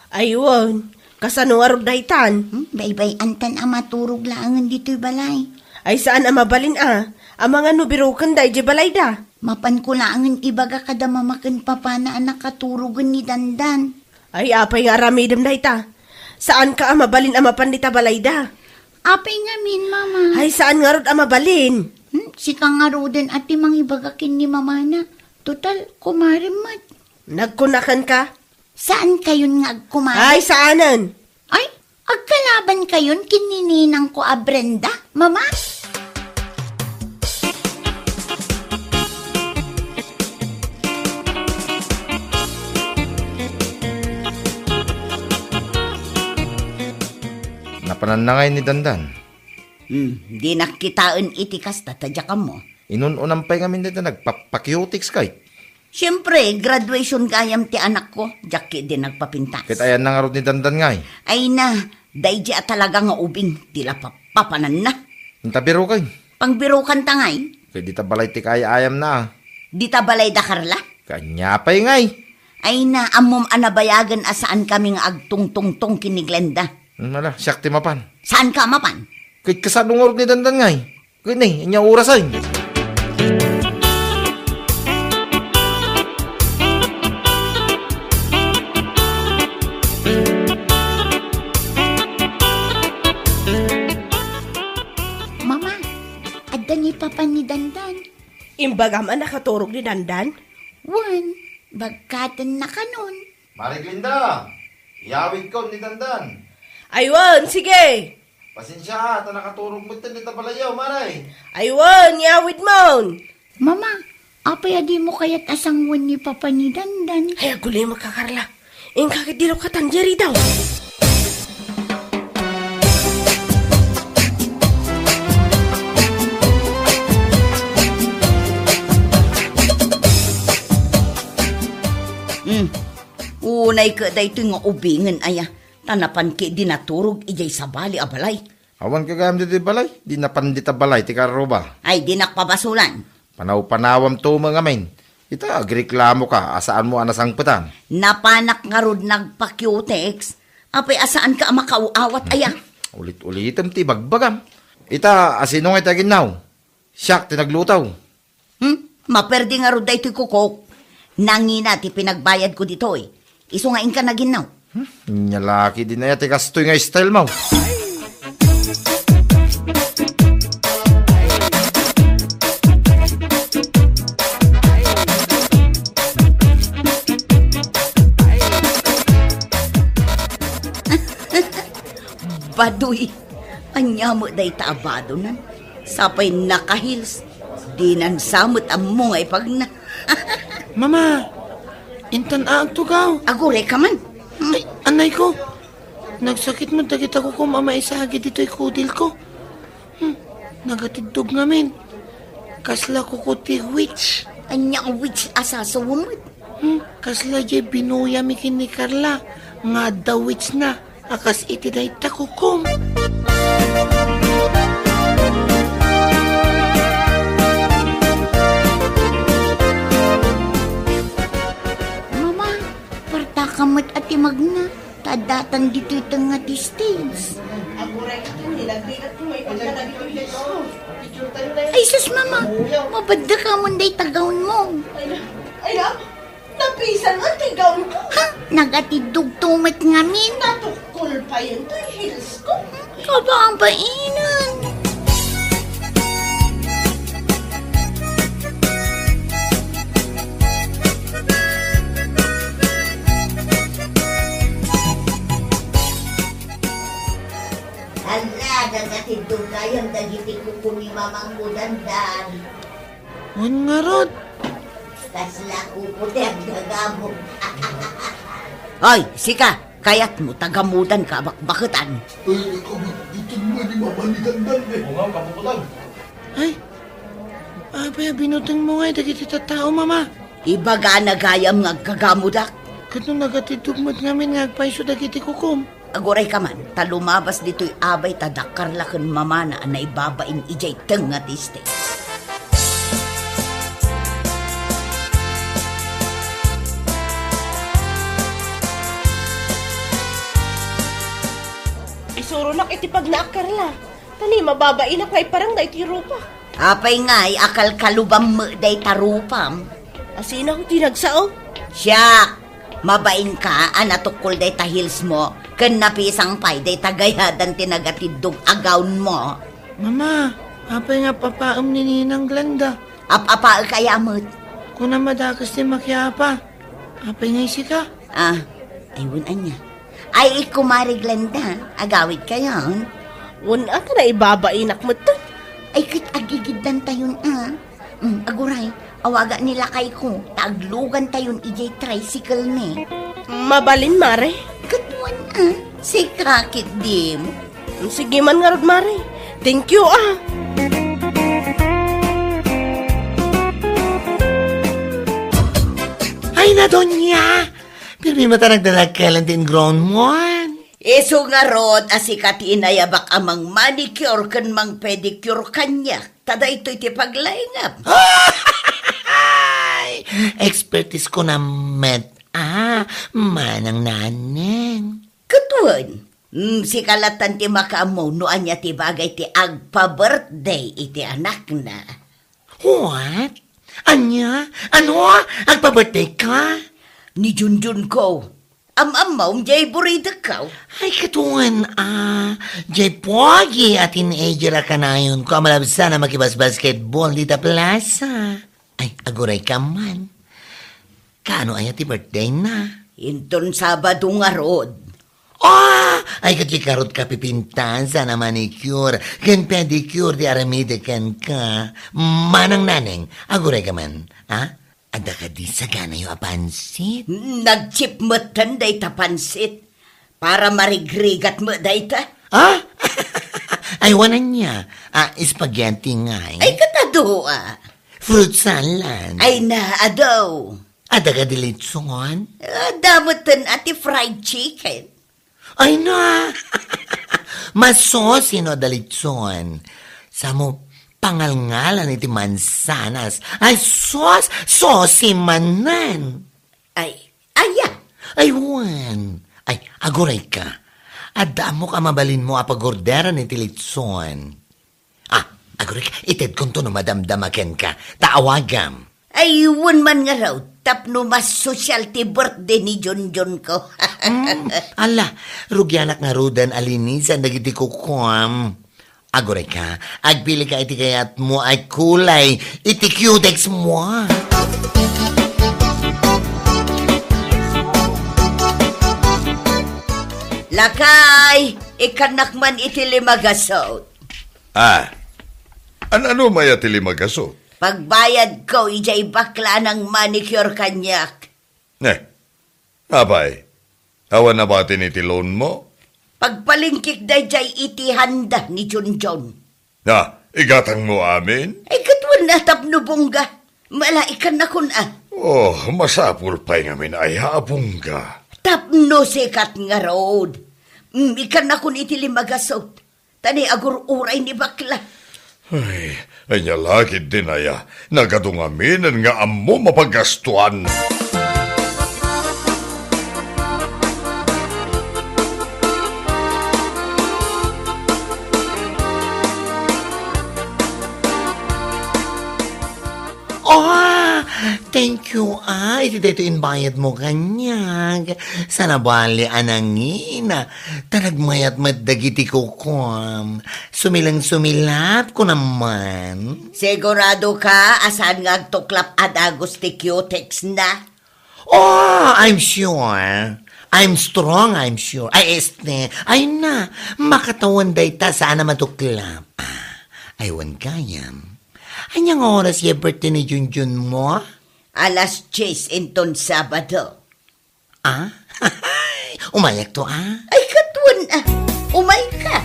[SPEAKER 3] Ayun, kasano nga ro daytan?
[SPEAKER 2] Baybay antan amaturog laangan dito'y balay.
[SPEAKER 3] Ay saan amabalin ang mga nubirukan day di balay da.
[SPEAKER 2] Mapan ko laangan ibaga kada mamakan papana ang nakaturogan ni Dandan.
[SPEAKER 3] Ay apay nga ramidam dayta. Saan ka amabalin amapan dita balay da?
[SPEAKER 2] Apay nga min, Mama.
[SPEAKER 3] Ay saan nga ro amabalin?
[SPEAKER 2] Si kangaroden at timang ibagakin ni Mama na. Total, kumarimat.
[SPEAKER 3] Nagkunakan ka?
[SPEAKER 2] Saan kayon nga agkumarit?
[SPEAKER 3] Ay saanan?
[SPEAKER 2] Ay, agkalaban kayon kinininang ko a Brenda, Mama?
[SPEAKER 5] Napananangay ni Dandan.
[SPEAKER 2] Di nakitaan itikas tatadya ka mo.
[SPEAKER 5] Inununang pa'y ngamin dito nagpapakyutiks kay.
[SPEAKER 2] Siyempre, graduation gayam ti anak ko, jaki din nagpapintas.
[SPEAKER 5] Kahit ayan na nga rin ni Dandan ngay.
[SPEAKER 2] Ay na, daydi at talaga nga ubing, tila papapanan na.
[SPEAKER 5] Intabiro kay.
[SPEAKER 2] Pangbirukan tangay,
[SPEAKER 5] Kaya di tabalay ti kaya ayam na.
[SPEAKER 2] di tabalay da Carla.
[SPEAKER 5] Kanya pa'y ngay.
[SPEAKER 2] Ay na, amom anabayagan asaan kami nga agtungtungtong kini Glenda.
[SPEAKER 5] Nala, siyak ti mapan.
[SPEAKER 2] Saan ka mapan?
[SPEAKER 5] Kahit kasano nga rin ni Dandan ngay. Kaya na, inya oras ay.
[SPEAKER 2] Mama, adda ni Papa ni Dandan.
[SPEAKER 3] Imbaga man nakaturog ni Dandan?
[SPEAKER 2] Wan, bagkatan na kanon.
[SPEAKER 5] Maring Linda, iyawid ko ni Dandan.
[SPEAKER 3] Aywan, sige!
[SPEAKER 5] Pasensya, ata nakaturog mo ito ni tabalayaw, maray.
[SPEAKER 3] Aywan, yawid mon!
[SPEAKER 2] Mama, apay adi mo kaya't asangwan ni Papa ni Dandan.
[SPEAKER 3] Ay, agulay magkakarla. Yung kakadilo ka tangjeri daw.
[SPEAKER 2] Unay ka dayto nga ubingan aya. Tanapan ki dinaturog ijay sa bali abalay.
[SPEAKER 5] Awan ka gayam dito balay, di napandita balay, ti karoba.
[SPEAKER 2] Ay di nakpabasulan.
[SPEAKER 5] Panaw-panawam to mga men. Ita, agreklamo ka, asaan mo anasangputan.
[SPEAKER 2] Napanak nga rod nagpa-cutex. Apay asaan ka makauawat aya.
[SPEAKER 5] Ulit-ulitam ti bagbagam. Ita, asino nga itagin now? Siyak, tinaglutaw.
[SPEAKER 2] Maperdi nga rod dayto'y kukok. Nangina ti pinagbayad ko dito eh. Iso nga inka na ginaw.
[SPEAKER 5] Nyalaki din na yati kastoy nga style mo.
[SPEAKER 2] Baduy, anya mo day taabado nan. Sapay nakahils, di nan samot ang mungay pag na.
[SPEAKER 1] Mama, intan ang tugaw.
[SPEAKER 2] Agure ka man.
[SPEAKER 1] Ay, anay ko. Nagsakit mo dagit ako kung mamaisagi dito'y kudil ko. Nagatidog ngamin. Kasla ko kuti witch.
[SPEAKER 2] Anya ang witch asasawamot.
[SPEAKER 1] Kasla jay binuya mikin ni Carla. Nga daw witch na. Akas iti day takukom.
[SPEAKER 2] Mama, parta kamot at imagna. Tadatan dito itong nga ti stage. Ay, sus, mama. Mabadda ka mo day tagawn mo.
[SPEAKER 3] Ay na, napisan ang tigaw ko.
[SPEAKER 2] Ha? Nagatidog tumat ngamin.
[SPEAKER 3] Natukol pa yun to heels ko.
[SPEAKER 2] Kaba ang bainan.
[SPEAKER 7] Hala, nagatidog kayang dagiti ko po ni Mamang Mudandan.
[SPEAKER 1] Wan nga rod.
[SPEAKER 7] Kasla ko po ang gagamot.
[SPEAKER 2] Ay, sika. Kayat mo, tagamutan ka, bakbakutan.
[SPEAKER 1] Ay, abay, binutang mo nga dagit ita tao, mama.
[SPEAKER 2] Ibaga na gayam nga gagamudak.
[SPEAKER 1] Kato nagatidog mo't ngamin nga agpaiso dagiti kukom.
[SPEAKER 2] Aguray ka man, talumabas dito'y abay tadakar lakan mamana na ibabain ijay tengat iste.
[SPEAKER 3] Isuro nak iti pag naakarla. Tani, mababain na kay parang na iti rupa.
[SPEAKER 2] Apay nga'y akal kalubam mo day tarupam.
[SPEAKER 3] Asina ko tinagsao.
[SPEAKER 2] Siya, mabain ka, anatukol day tahils mo, kan napisang pay day tagayadan tinagatidog agawn mo.
[SPEAKER 1] Mama, apay nga papaam ni Ninang Glenda.
[SPEAKER 2] Apa kaya mo't?
[SPEAKER 1] Kung na madakas di makiapa. Apay nga isika.
[SPEAKER 2] Ayun anya. Ay, kumari Glenda, agawid kayon.
[SPEAKER 3] Wala ka na ibabainak mo to.
[SPEAKER 2] Ay, kit agigidan tayon aguray, awaga nila kay ko, taglugan tayon ijay tricycle ni.
[SPEAKER 3] Mabalin, Mare.
[SPEAKER 2] Katuan si kakit dim.
[SPEAKER 3] Sige man nga, Rod, Mare. Thank you,
[SPEAKER 1] Ay na, Donya! Pirmi mata nagdalag kailan din grown mo.
[SPEAKER 2] Iso nga rod, asikat inayabak amang manicure kan mang pedicure kanya. Tada ito'y ti paglaingap.
[SPEAKER 1] Ay, expertise ko na met. Manang naneng.
[SPEAKER 2] Katuan, si kalatan ti makaamo noan niya ti bagay ti agpa-birthday iti anak na.
[SPEAKER 1] What? Anya? Ano? Agpa-birthday ka?
[SPEAKER 2] Ni Junjun ko. Am-amaw, jay burida ka.
[SPEAKER 1] Ay, katuan, jay pogi at teenager ka na yun ko amalabsa na makibas-basketball dita plaza. Ay, aguray ka man. Kano ay ti birthday na?
[SPEAKER 2] Inton Sabado nga rod.
[SPEAKER 1] Ay, katikarot ka pipintan sa na manicure, ken pedicure di aramide ken ka. Manang naneng, aguray ka man, ha? Ada ka di sa gana yung apansit.
[SPEAKER 2] Nagchip mo tanday tapansit. Para marigrigat mo day ta.
[SPEAKER 1] Ay, wanan niya. Spaghetti nga eh.
[SPEAKER 2] Ay, katado
[SPEAKER 1] Fruit salad.
[SPEAKER 2] Ay na, adaw.
[SPEAKER 1] Ada ka dilitsungon?
[SPEAKER 2] Damutan ati fried chicken.
[SPEAKER 1] Ay na. Masosi no dalitson. Sa mo pangalngalan iti mansanas. Ay sosi manan.
[SPEAKER 2] Ay, aya.
[SPEAKER 1] Ay wan. Ay, aguray ka. Adamo ka mabalin mo apagordera ni tilitson. Aguray ka. Ited kung to no madamdamaken ka. Taawagam.
[SPEAKER 7] Ayun man nga raw, tapno mas social ti birthday ni Junjun ko.
[SPEAKER 1] Ala, rugyanak nga rudan alinisan dagiti kukum. Agore ka, agpili ka iti kayat mo ay kulay, iti cutex mo.
[SPEAKER 7] Lakay, ikanak man iti limagasot.
[SPEAKER 8] Ano maya tili magaso?
[SPEAKER 7] Pagbayad ko, ijay bakla ng manicure kanyak.
[SPEAKER 8] Abay, awan na ba iti loan mo?
[SPEAKER 7] Pagpalingkik day jay iti handa ni Junjun.
[SPEAKER 8] Igatang mo amin?
[SPEAKER 7] Ay katwan na tapno bongga. Malaikan na kun
[SPEAKER 8] Oh, masapul pa'y ngamin ay habong ka.
[SPEAKER 7] Tapno sikat nga road. Ikan na kun iti limagasot. Tani agur uray ni bakla.
[SPEAKER 8] Ay nyalakid din aya. Nagadungaminan nga amo mapagastuan.
[SPEAKER 1] Thank you, iti dito inbayad mo kanyag. Sana bali anangina. Tanagmayat madagiti kukum. Sumilang-sumilap ko naman.
[SPEAKER 7] Sigurado ka, asan nga tuklap adagos ti cutex na?
[SPEAKER 1] I'm sure. I'm strong, I'm sure. Ay na, makatawan day ta sana matuklap. Aywan kayam. Anyang oras yung birthday ni Junjun mo?
[SPEAKER 7] 10:00 inton Sabado.
[SPEAKER 1] Umayak to,
[SPEAKER 7] Ay, katwan, umay ka.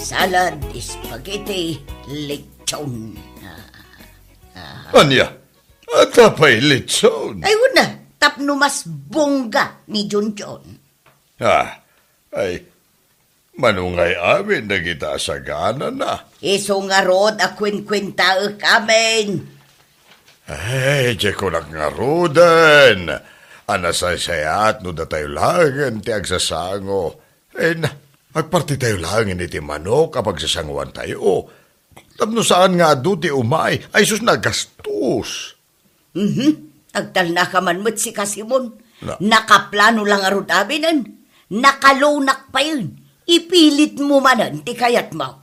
[SPEAKER 7] Salad, spaghetti, lechon.
[SPEAKER 8] Anya? At apay litson.
[SPEAKER 7] Ay, wala. Tapno mas bongga ni Junjun.
[SPEAKER 8] Ay, manungay amin na kita sa gana na.
[SPEAKER 7] Iso nga rod, akwin-kwinta amin.
[SPEAKER 8] Ay, di ko nga rodan. Anasasayat no da tayo langan ti agsasango. Agparti tayo langan iti manok kapag sasanguan tayo. Tapno saan nga adu ti umay, ay sus nagastos.
[SPEAKER 7] Agtal na ka man mo't si Kasimon. Nakaplano lang arod abinan. Nakalonak pa yun. Ipilit mo manan, ti kayat mo.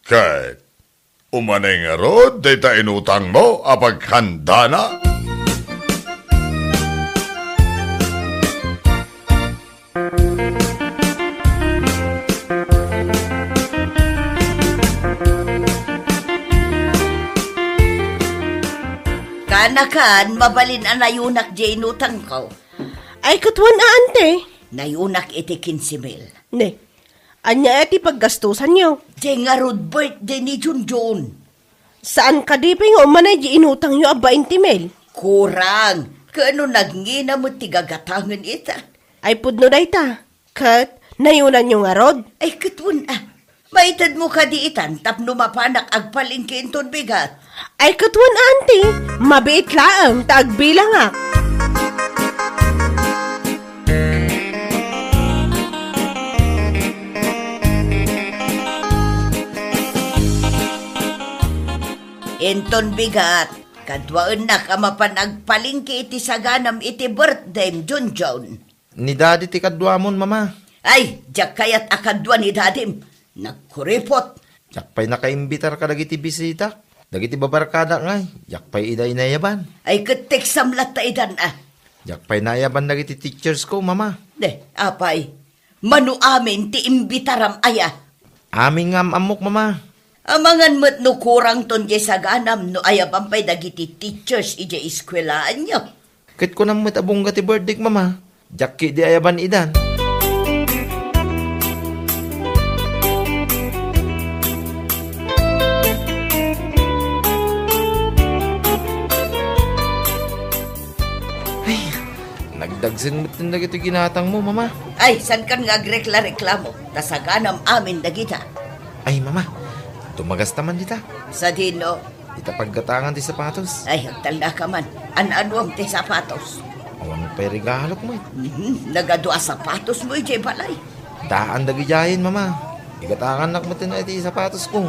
[SPEAKER 8] Kahit, umanay nga rod, day ta inutang mo, apag handa na.
[SPEAKER 7] Kanakan, mabalin anayunak di inutang ko.
[SPEAKER 3] Ay, katwan ante.
[SPEAKER 7] Nayunak iti 15,000.
[SPEAKER 3] Ne, anya iti paggastusan nyo.
[SPEAKER 7] Di nga rod birthday ni Junjun.
[SPEAKER 3] Saan ka di pa yung umanay di inutang nyo 20,000?
[SPEAKER 7] Kurang. Kano nagngina mo tigagatangan ita?
[SPEAKER 3] Ay, pudno day ta. Kat, nayunan nyo nga rod.
[SPEAKER 7] Ay, katwan maitad mo ka di itan, tapno mapanak agpalingkin ton bigat.
[SPEAKER 3] Ay, katwan ante. Mabiit laang, taagbilang nga.
[SPEAKER 7] Enton bigat, kadwaan na ka mapanagpalingki iti saganam iti birthday Junjun.
[SPEAKER 5] Ni daddy ti kadwamon, mama.
[SPEAKER 7] Ay, jak kayat akadwa ni dadim. Nagkuripot.
[SPEAKER 5] Yakpay nakaimbitar ka dagiti bisita. Dagiti babarkada nga. Yakpay iday nayaban.
[SPEAKER 7] Ay, ketek samlat ta idan
[SPEAKER 5] Yakpay nayaban dagiti teachers ko, mama.
[SPEAKER 7] Apay. Manu amin ti imbitaram aya.
[SPEAKER 5] Aming amok, mama.
[SPEAKER 7] Amangan mo't no kurang ton di saganam no ayabang pa'y dagiti teachers ije iskwelaan nyo.
[SPEAKER 5] Kit ko nang matabong ti birthday, mama. Jakki di ayaban idan. Ay, nagdagsin mo't din dagiti ginatang mo, mama.
[SPEAKER 7] Ay, san kan nga agrekla-reklamo? Tasaganam amin dagita.
[SPEAKER 5] Ay, mama. Tumagas naman dita.
[SPEAKER 7] Sa dino,
[SPEAKER 5] Itapaggatangan ti sapatos.
[SPEAKER 7] Ay, agtal na ka man. Ano ti sapatos?
[SPEAKER 5] Awan pa'y regalok mo.
[SPEAKER 7] Nagadua sapatos mo, ijay balay.
[SPEAKER 5] Daan dagijayin, mama. Igatangan nak mo tinay ti sapatos ko.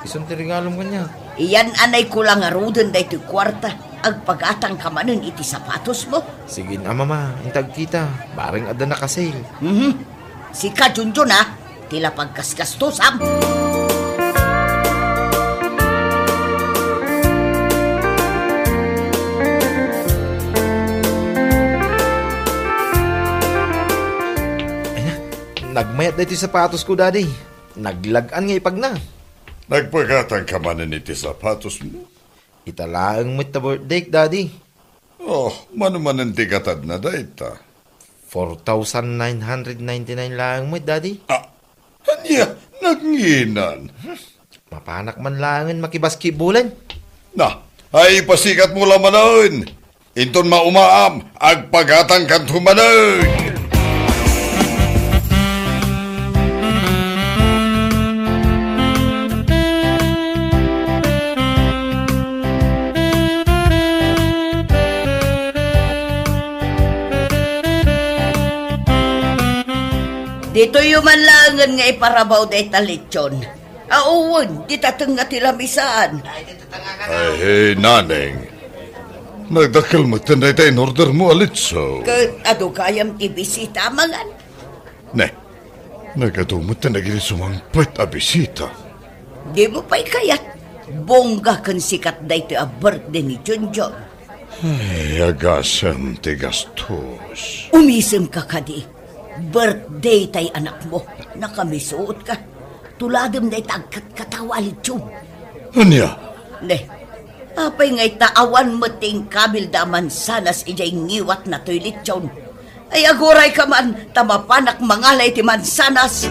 [SPEAKER 5] Isang ti regalom kanya.
[SPEAKER 7] Iyan anay ko lang arudan da iti kwarta. Agpagatang kamanin iti sapatos mo.
[SPEAKER 5] Sige na, mama. Intag kita. Baring ada na kasil.
[SPEAKER 7] Si ka, Junjun, ha? Tila pagkasgastos,
[SPEAKER 5] Nagmayat na iti sapatos ko, daddy. Naglagan nga ipag na.
[SPEAKER 8] Nagpagatang ka man iti sapatos mo.
[SPEAKER 5] Italaang mo't ta birthday, daddy.
[SPEAKER 8] Oh, manuman ang tigatad na dayta.
[SPEAKER 5] 4,999 lang mo't, daddy.
[SPEAKER 8] Anya, nagnginan.
[SPEAKER 5] Mapanak man langin makibaskibulan.
[SPEAKER 8] Na, ay pasikat mo lamanon. Inton maumaam, agpagatang kantumanon.
[SPEAKER 7] Dito yung manlangan nga iparabaw da italitsyon. Auwan, di tatang nga tilamisaan.
[SPEAKER 8] Ay, naneng. Nagdakil mo tanay tayo in order mo alitso.
[SPEAKER 7] Ado kayam ti bisita mangan.
[SPEAKER 8] Ne, nagadumot na nagili sumangpit a bisita.
[SPEAKER 7] Di mo pa'y kayat. Bongga kan sikat da ito a birthday ni Junjun.
[SPEAKER 8] Ay, agasam ti gastos.
[SPEAKER 7] Umisem ka kadi. Birthday tay anak mo. Nakamisuot ka. Tuladam na itagkat katawalit yun.
[SPEAKER 8] Anya?
[SPEAKER 7] Ne, apay nga'y taawan mo ting kabil daman sanas ijay ngiwat na toilet yun. Ay aguray ka man, tamapanak mangalay ti mansanas.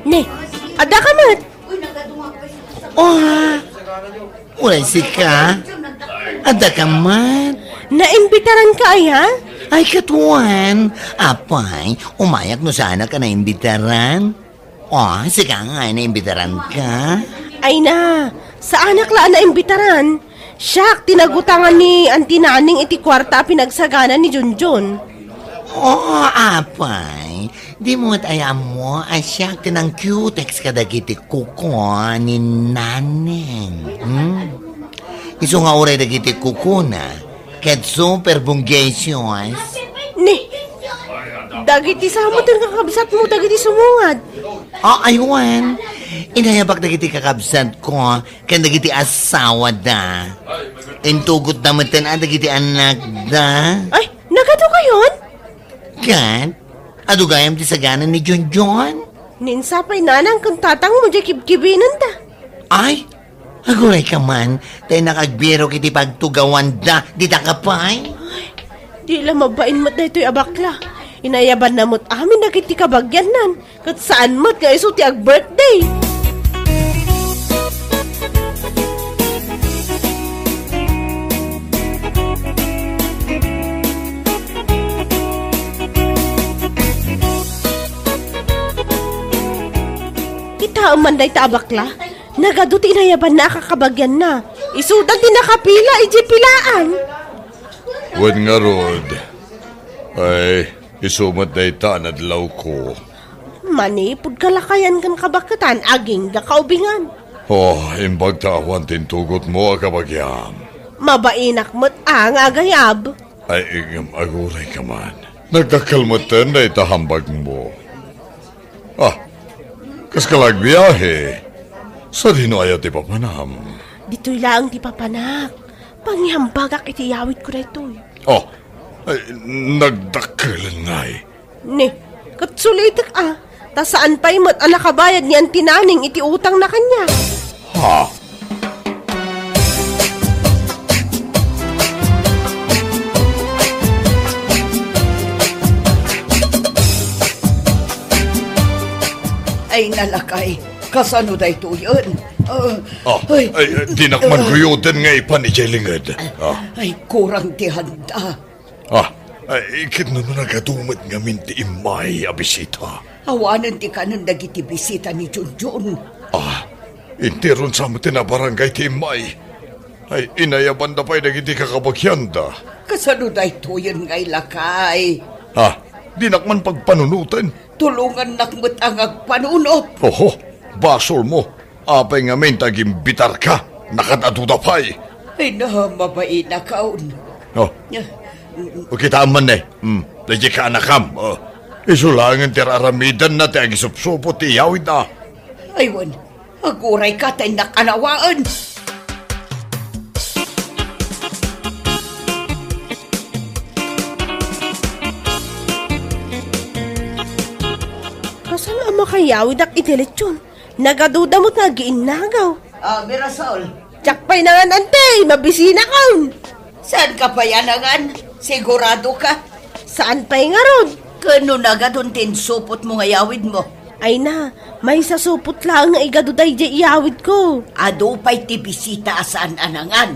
[SPEAKER 3] Ne, ada ka mat?
[SPEAKER 1] Uray si ka? Ada ka man?
[SPEAKER 3] Naimbitaran ka ay ha?
[SPEAKER 1] Ay katuan. Apay, umayak no sana ka na imbitaran. Sika nga naimbitaran ka.
[SPEAKER 3] Ay na, sa anak laan naimbitaran. Siyak, tinagutangan ni Auntie Naning iti kwarta pinagsagana ni Junjun.
[SPEAKER 1] Apay. Di mo't ayam mo, asyak tinang cutex kadagiti kuko ni Naneng. Iso nga uray dagiti kuko na. Ket super bunggesyon.
[SPEAKER 3] Ne, dagiti samot ang kakabsat mo, dagiti sumungad.
[SPEAKER 1] Aywan. Inayabak dagiti kakabsat ko, kan dagiti asawa da. Intugot naman dagiti anak da.
[SPEAKER 3] Ay, nagato kayon?
[SPEAKER 1] Kat? Adugayam ti sagana ni Junjun?
[SPEAKER 3] Ninsapay nanang kung tatang mo di kibkibinan da.
[SPEAKER 1] Ay, aguray ka man, tayo nakagbiro kiti pagtugawan da, di ta kapay?
[SPEAKER 3] Ay, di lang mabain mo't na ito'y abakla. Inayaban na mo't amin na kiti kabagyan nan. Kat saan mo't nga iso ti ag-birthday. Umanday ta abakla, nagaduti inayaban na kakabagyan na. Isudan din nakapila, ijipilaan.
[SPEAKER 8] Wan nga rod. Ay, isumat na itanadlaw ko.
[SPEAKER 3] Manipod kalakayan kan kabakatan, aging da kaubingan.
[SPEAKER 8] Imbag tawan tintugot mo akabagyam.
[SPEAKER 3] Mabainak mo't ang agayab.
[SPEAKER 8] Ay, aguray ka man. Nagkakalmatan na itahambag mo. Kas kalagbiyahe, sa dino ayaw ti papanam.
[SPEAKER 3] Dito'y lang ti papanak. Pangyambagak iti yawit ko na ito'y.
[SPEAKER 8] Ay, nagdakalan ngay.
[SPEAKER 3] Ne, katsulitik ta saan pa'y mo't ang nakabayad ni Auntie Naning iti utang na kanya.
[SPEAKER 7] Ay nalakay, kasano da ito yun?
[SPEAKER 8] Dinakman guyudan nga ipan ni Jailingad.
[SPEAKER 7] Ay, kurang ti handa.
[SPEAKER 8] Ikit na nagadumat nga minti imay abisita.
[SPEAKER 7] Awanan ti kanan dagiti bisita ni Junjun.
[SPEAKER 8] Intiron sa matin na barangay ti imay. Ay, inayaban na pa'y nagiti kakabagyanda.
[SPEAKER 7] Kasano da ito yun ngay lakay?
[SPEAKER 8] Dinakman pagpanunutan.
[SPEAKER 7] Tulungan nakmat ang agpanunot.
[SPEAKER 8] Oho, basol mo. Apay nga min tagimbitar ka. Nakataduda pa'y.
[SPEAKER 7] Ay, nahamabay na kaon.
[SPEAKER 8] Kita man eh. Lagi ka anakam. Isulangan tiraramidan na ti agisupsupo ti yawid na.
[SPEAKER 7] Aywan, aguray ka tayo nakanawaan.
[SPEAKER 3] Kasano ang makayawid ak itilitsyon? Nagadudamot nga giinagaw.
[SPEAKER 7] Mirasol.
[SPEAKER 3] Tiyakpay na nga ante, mabisina kaon.
[SPEAKER 7] Saan ka pa yanangan? Sigurado ka?
[SPEAKER 3] Saan pa'y nga rod?
[SPEAKER 7] Kano nagadun tinsupot mo ngayawid mo?
[SPEAKER 3] Ay na, may sasupot lang nga igaduday di iyawid ko.
[SPEAKER 7] Ado pa'y ti bisita saan anangan?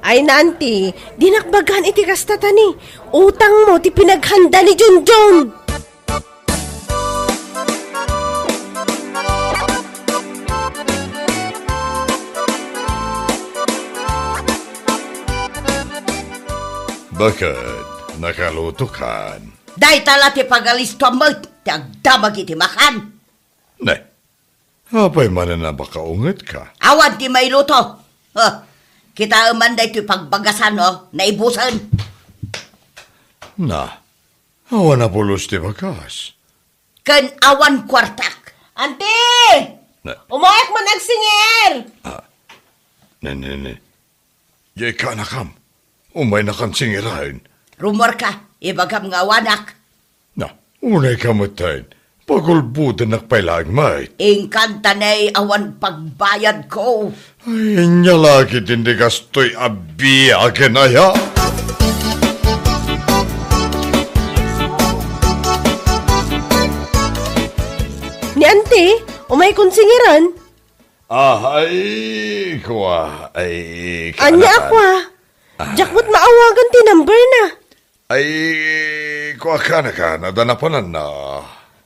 [SPEAKER 3] Ay na, auntie, dinakbagan iti kastata ni. Utang mo ti pinaghanda ni Junjun.
[SPEAKER 8] Bakit? Nakaluto kan?
[SPEAKER 7] Day tala ti pagalisto mo, ti agdamag iti makan.
[SPEAKER 8] Ne, apay man na bakaungat ka?
[SPEAKER 7] Awan ti may luto. Kita man day ti pagbagasan naibusan.
[SPEAKER 8] Na, awan na pulos ti bagas.
[SPEAKER 7] Ken awan kwartak.
[SPEAKER 3] Auntie! Umayak man agsinger!
[SPEAKER 8] Ne. Yay ka nakam. Umay na kang singirahin.
[SPEAKER 7] Rumor ka, ibagam nga wanak.
[SPEAKER 8] Na, unay kamatayin. Pagulbudan nakpailang mait.
[SPEAKER 7] Ingkanta na'y awan pagbayad ko.
[SPEAKER 8] Ay, nyalaki hindi kastoy abiyakin aya.
[SPEAKER 3] Ni auntie, umay konsingiran?
[SPEAKER 8] Ay,
[SPEAKER 3] Anya ako Jakmat maawagan ti number na.
[SPEAKER 8] Ay, kuha ka na, danapanan na.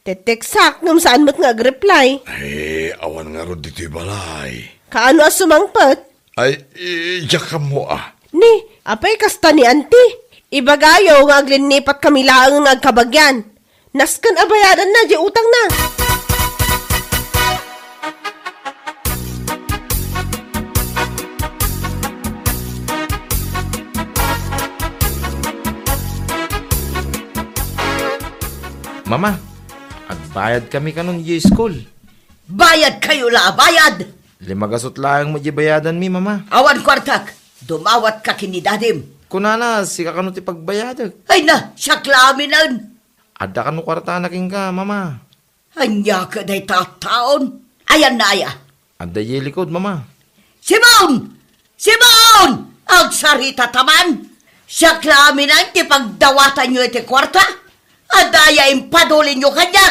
[SPEAKER 3] Teteksak ngam saan mo't nga reply.
[SPEAKER 8] Ay, awan nga ro dito balay.
[SPEAKER 3] Kaano as sumangpat?
[SPEAKER 8] Ay, yakam mo
[SPEAKER 3] Ni, apay kasta ni auntie. Ibagayo nga aglinipat kami laang nga agkabagyan. Naskan abayaran na, di utang na.
[SPEAKER 5] Mama, agbayad kami kanon di school.
[SPEAKER 7] Bayad kayo la, bayad!
[SPEAKER 5] 5 gasot lang mo di bayadan mi, mama.
[SPEAKER 7] Awan kwartak, dumawat ka kinidadim.
[SPEAKER 5] Kunana, sika kanon ti pagbayadag.
[SPEAKER 7] Ay na, siya klaminan.
[SPEAKER 5] Ada kano kwarta na king ka, mama.
[SPEAKER 7] Anya ka day taon. Ayan na aya.
[SPEAKER 5] Ada ye likod, mama.
[SPEAKER 7] Simon! Simon! Agsarita taman! Siya klaminan ti pagdawatan nyo iti kwarta. Adaya impadulin nyo kanya!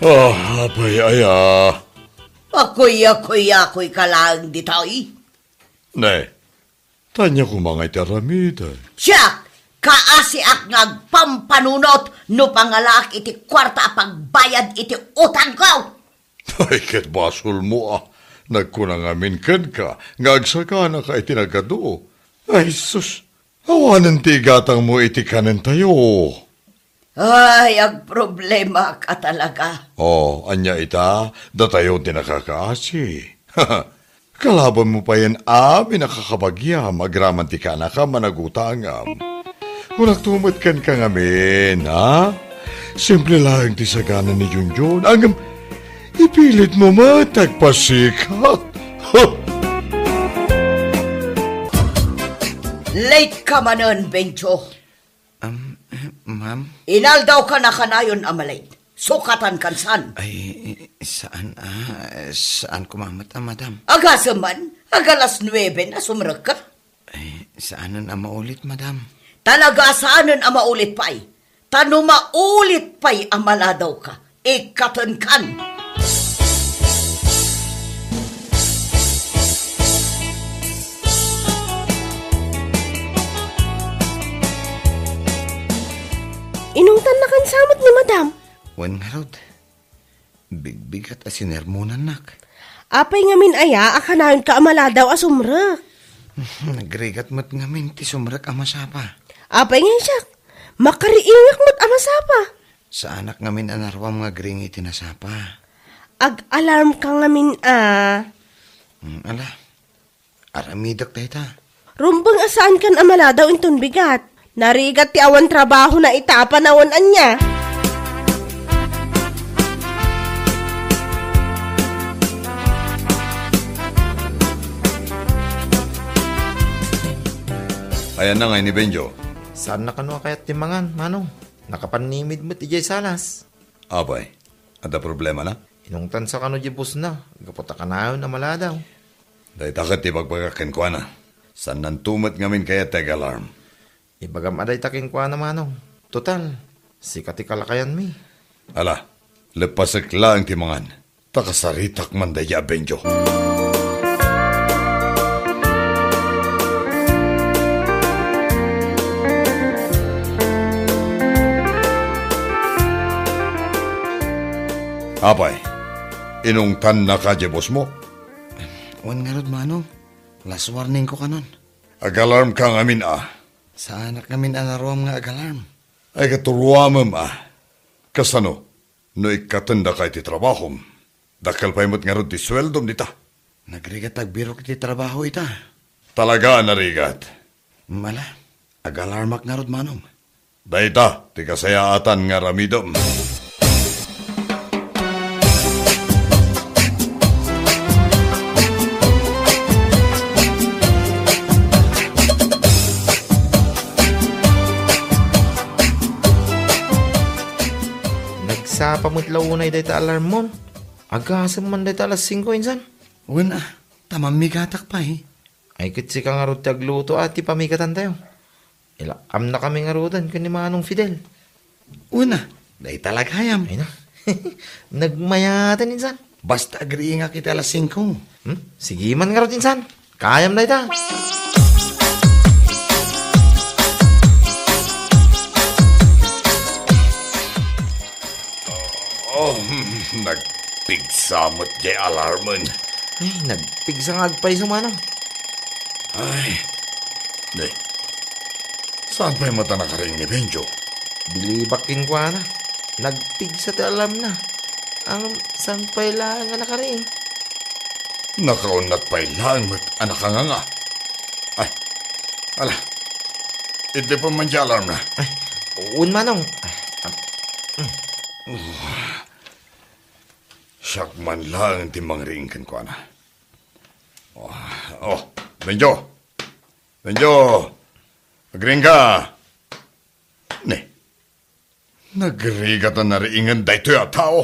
[SPEAKER 8] Apay aya.
[SPEAKER 7] Ako'y ka lang di tayo.
[SPEAKER 8] Ne, tanya ko mga itaramida.
[SPEAKER 7] Siya, kaasi ak ngagpampanunot no pangalak iti kwarta pagbayad iti utang ko.
[SPEAKER 8] Ay, ket basol mo Nagkunang amin ka, ngagsaka na ka itinagado. Ay, sus, awanan ti gatang mo iti kanen tayo.
[SPEAKER 7] Ay, ang problema ka talaga.
[SPEAKER 8] Anya ita, datayo din nakakaasi. Kalaban mo pa yan nakakabagya, magraman ti ka na ka managutangam. Unak tumatkan ka ngamin, ha? Simple lang ti sagana ni Junjun, angam, ipilit mo matagpasikat.
[SPEAKER 7] Late ka manon, Bencho.
[SPEAKER 9] Ma'am?
[SPEAKER 7] Inaldaw ka na kanayon, amalay. Sukatan kan saan?
[SPEAKER 9] Ay, saan? Saan kumamat, madam?
[SPEAKER 7] Agasaman, agalas 9 na sumrag ka.
[SPEAKER 9] Saanan ang maulit, madam?
[SPEAKER 7] Talaga saanan ang maulit pa'y? Tano maulit pa'y amala daw ka. Ikatan kan.
[SPEAKER 3] Inungtan na kan samot ni madam.
[SPEAKER 9] Wan nga rod. Bigbigat as sinermonan nak.
[SPEAKER 3] Apay ngamin aya, akanayon ka amala daw asumra.
[SPEAKER 9] Nagrigat mat ngamin ti sumrak amasapa.
[SPEAKER 3] Apay ngayon siya, makariingak mo't amasapa.
[SPEAKER 9] Sa anak ngamin anarwam nga gring itinasapa.
[SPEAKER 3] Ag-alarm ka ngamin
[SPEAKER 9] Ala, aramidak tayo ta.
[SPEAKER 3] Rumbang asaan kan amala daw inton bigat. Narigat ti awan trabaho na itapanawan anya.
[SPEAKER 8] Ayan na nga ni Benjo.
[SPEAKER 1] Saan na kano kayat timangan, Manong? Nakapanimid mo ti jay salas.
[SPEAKER 8] Abay, ada problema na?
[SPEAKER 1] Inungtan sa kano jibus na. Gaputa ka na yun na maladaw.
[SPEAKER 8] Dahil takot ipagpagakin ko na. San nantumat ngamin kaya tag-alarm.
[SPEAKER 1] Ibagam aday taking kwa na, Manong. Total, sikat ikalakayan mi.
[SPEAKER 8] Ala, lepasak lang timangan. Takasaritak man daya, Benjo. Apay, inungtan na ka, jebos mo?
[SPEAKER 9] Wan nga rod, manong. Last warning ko kanon.
[SPEAKER 8] Ag-alarm ka ngamin
[SPEAKER 9] Sa anak ngamin anarwam nga ag-alarm.
[SPEAKER 8] Ay katuruamam Kasano, no ikatanda ka iti trabahom. Dakal pa imot nga rod ti sweldom nita.
[SPEAKER 9] Nagrigat agbirok iti trabaho ita.
[SPEAKER 8] Talaga narigat.
[SPEAKER 9] Mala, ag-alarmak nga rod, manong.
[SPEAKER 8] Dayta, ti kasayaatan nga ramidom.
[SPEAKER 1] Sa pamutlaw unay dayta alarm mo. Agasam man dayta alas 5 insan.
[SPEAKER 9] Wan tamamigatak pa
[SPEAKER 1] Ay kitsi ka nga rod tagluto at ipamigatan tayo. Ilaam na kami nga rodan kani Manong Fidel.
[SPEAKER 9] Wan day talaghayam.
[SPEAKER 1] Ay na. Nagmayatan insan.
[SPEAKER 9] Basta agree nga kita alas 5.
[SPEAKER 1] Sige man nga rod insan. Kayam dayta.
[SPEAKER 8] Oh, nagpigsamot jay alarmon.
[SPEAKER 1] Ay, nagpigsa nga agpay sa Manong.
[SPEAKER 8] Ay, day. Saan pa yung mata nakaring ni Benjo?
[SPEAKER 1] Bilibakin ko na. Nagpigsa ti alam na. Ang saan pa'y lang nga nakaring.
[SPEAKER 8] Nakaunat pa'y lang mat anak nga. Ay, ala. Hindi pa man jay alarm na.
[SPEAKER 1] Ay, uun Manong.
[SPEAKER 8] Siyak man lang timang ringkan ko na. Oh, Benjo! Benjo! Agring ka! Ne, nagrigat na nariingan dayto ya tao.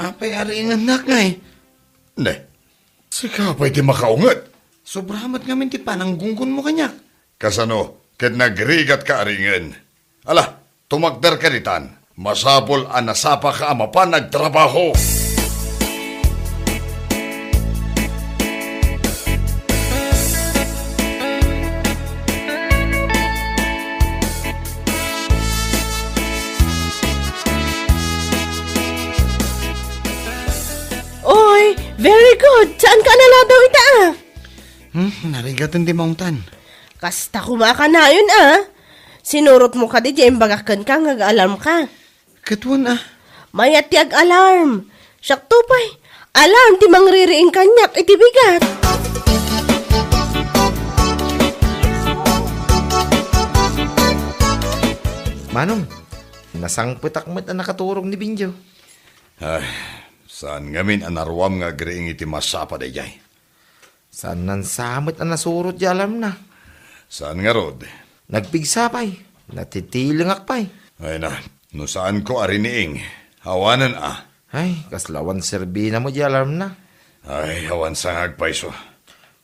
[SPEAKER 9] Apay aringan nak ngay.
[SPEAKER 8] Ne, sika pa'y di makaungat.
[SPEAKER 9] Sobrahamat ngamin ti pananggunggun mo kanyak.
[SPEAKER 8] Kasano, ket nagrigat ka aringan. Ala, tumagdar ka ritan. Masapol ang nasapa ka ama pa nagtrabaho.
[SPEAKER 3] Oy, very good. Saan ka naladaw ita
[SPEAKER 9] Narigatan di maungtan.
[SPEAKER 3] Kasta kumaka na yun Sinurot mo ka di dyan bagakan ka nga-alarm ka.
[SPEAKER 9] Katuan
[SPEAKER 3] Mayat ti ag-alarm. Siyak tupay. Alarm ti mangririing kanyak iti bigat.
[SPEAKER 1] Manong, nasangputak mo't ang nakaturong ni Binjo.
[SPEAKER 8] Ay, saan ngamin anarwam nga agriing iti masapa day jay.
[SPEAKER 1] Saan nan samot ang nasurot di alam na.
[SPEAKER 8] Saan nga rod?
[SPEAKER 5] Nagpigsapay. Natitilingak pa'y.
[SPEAKER 8] Ay na, no saan ko ariniing? Hawanan
[SPEAKER 5] Ay, kaslawan serbina mo di alarm na.
[SPEAKER 8] Ay, hawan sangag paiso.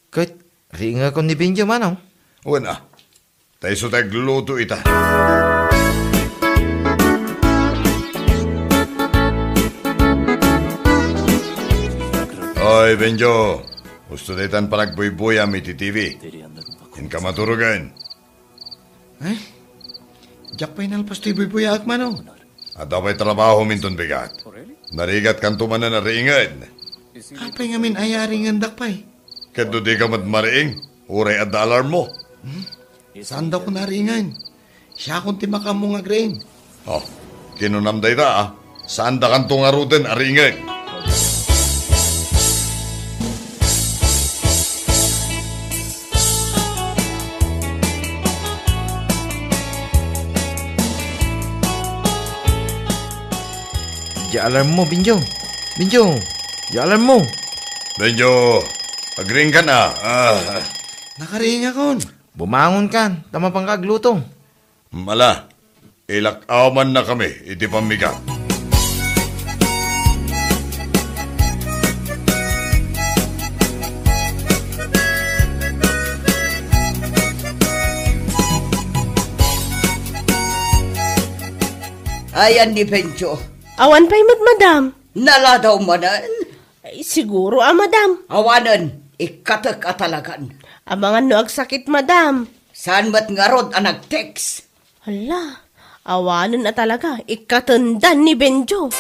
[SPEAKER 5] Kahit ringa ko ni Benjo manong.
[SPEAKER 8] Uwan tayo so tagluto ita. Oy, Benjo. Gusto daytan panagbuy-buyam iti TV. Yan ka maturugan.
[SPEAKER 1] Ay, jak pa'y nalpas to'y buy-buyak manong.
[SPEAKER 8] At apay trabaho minton bigat. Narigat kan tumanan na ringad.
[SPEAKER 1] Apay ngamin ayaring andak pa'y.
[SPEAKER 8] Kadto di ka matmariing. Uray at alarm mo.
[SPEAKER 1] Saan daw ko naringan? Siya akong timaka mo nga grain.
[SPEAKER 8] Oh, kinunamday ta Saan da kan tungaruten aringag?
[SPEAKER 5] Di alarm mo, Benjo. Benjo, di alarm mo.
[SPEAKER 8] Benjo, agring ka na.
[SPEAKER 1] Nakaringa kon.
[SPEAKER 5] Bumangon kan, tama pang kaglutong.
[SPEAKER 8] Mala, ilakaman na kami, iti pamiga.
[SPEAKER 7] Ayan ni Benjo.
[SPEAKER 3] Awan pa'y madam.
[SPEAKER 7] Nala daw manan.
[SPEAKER 3] Ay, siguro, madam.
[SPEAKER 7] Awanan, ikatak atalagan.
[SPEAKER 3] Abangan no agsakit, madam.
[SPEAKER 7] Saan mat nga rod ang nag-text?
[SPEAKER 3] Hala, awanan na talaga. Ikatundan ni Benjo.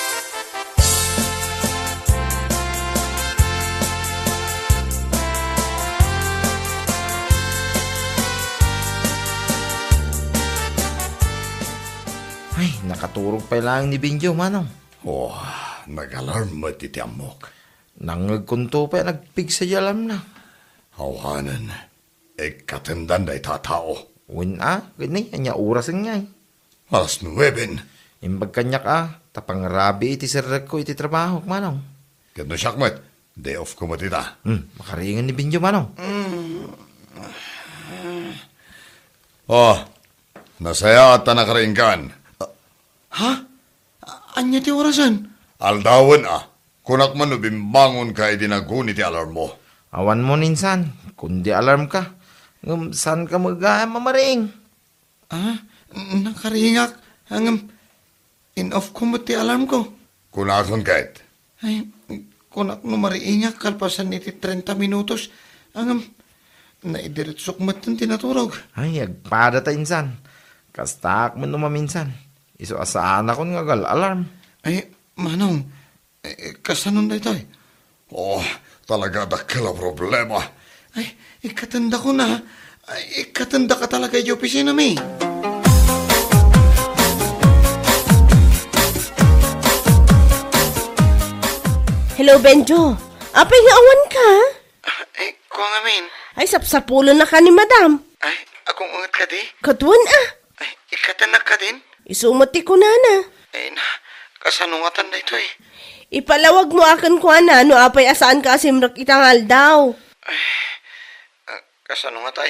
[SPEAKER 5] Ay, nakaturog pa lang ni Benjo, manong.
[SPEAKER 8] Oh, nag-alarm mo iti amok.
[SPEAKER 5] Nangagkunto pa, nagpig sa alarm na.
[SPEAKER 8] Hawanan, ikatendan day tatao.
[SPEAKER 5] Gani, anya orasan nga.
[SPEAKER 8] Alas 9.
[SPEAKER 5] Imbag kanyak tapang rabi iti sirrek ko iti trabaho, manong.
[SPEAKER 8] Kano siyakmat, day off ko matita.
[SPEAKER 5] Makaringan ni Benjo, manong.
[SPEAKER 8] Oh, nasaya at nakaringkan.
[SPEAKER 1] Ha? Anya ti orasan?
[SPEAKER 8] Aldawan kunak man bimbangon ka idinagun iti alarm mo.
[SPEAKER 5] Awan mo ninsan, kundi alarm ka. Saan ka mamaring?
[SPEAKER 1] Nakaringak. In-off ko mo ti alarm ko.
[SPEAKER 8] Kunakon kahit.
[SPEAKER 1] Ay, kunak no mariingak kalpasan iti 30 minutos. Naidiretsok matan tinaturog.
[SPEAKER 5] Ay, agpada ta insan. Kastak mo numaminsan. Iso asaan ako nga alarm.
[SPEAKER 1] Ay, manong, kasanon na ito eh.
[SPEAKER 8] Oh, talaga dakila problema.
[SPEAKER 1] Ay, ikatanda ko na. Ay, ikatanda ka talaga yung opisina mi.
[SPEAKER 3] Hello, Benjo. Apay nga awan ka?
[SPEAKER 1] Ay, kuha nga min.
[SPEAKER 3] Ay, sapsapulo na ka ni madam.
[SPEAKER 1] Ay, akong ungat ka di.
[SPEAKER 3] Katuan
[SPEAKER 1] Ay, ikatanak ka din.
[SPEAKER 3] Isumati ko na.
[SPEAKER 1] Ay, kasanungatan na ito eh.
[SPEAKER 3] Ipalawag mo akin ko no apay asaan ka asimrak itangal daw.
[SPEAKER 1] Ay, kasanungat ay,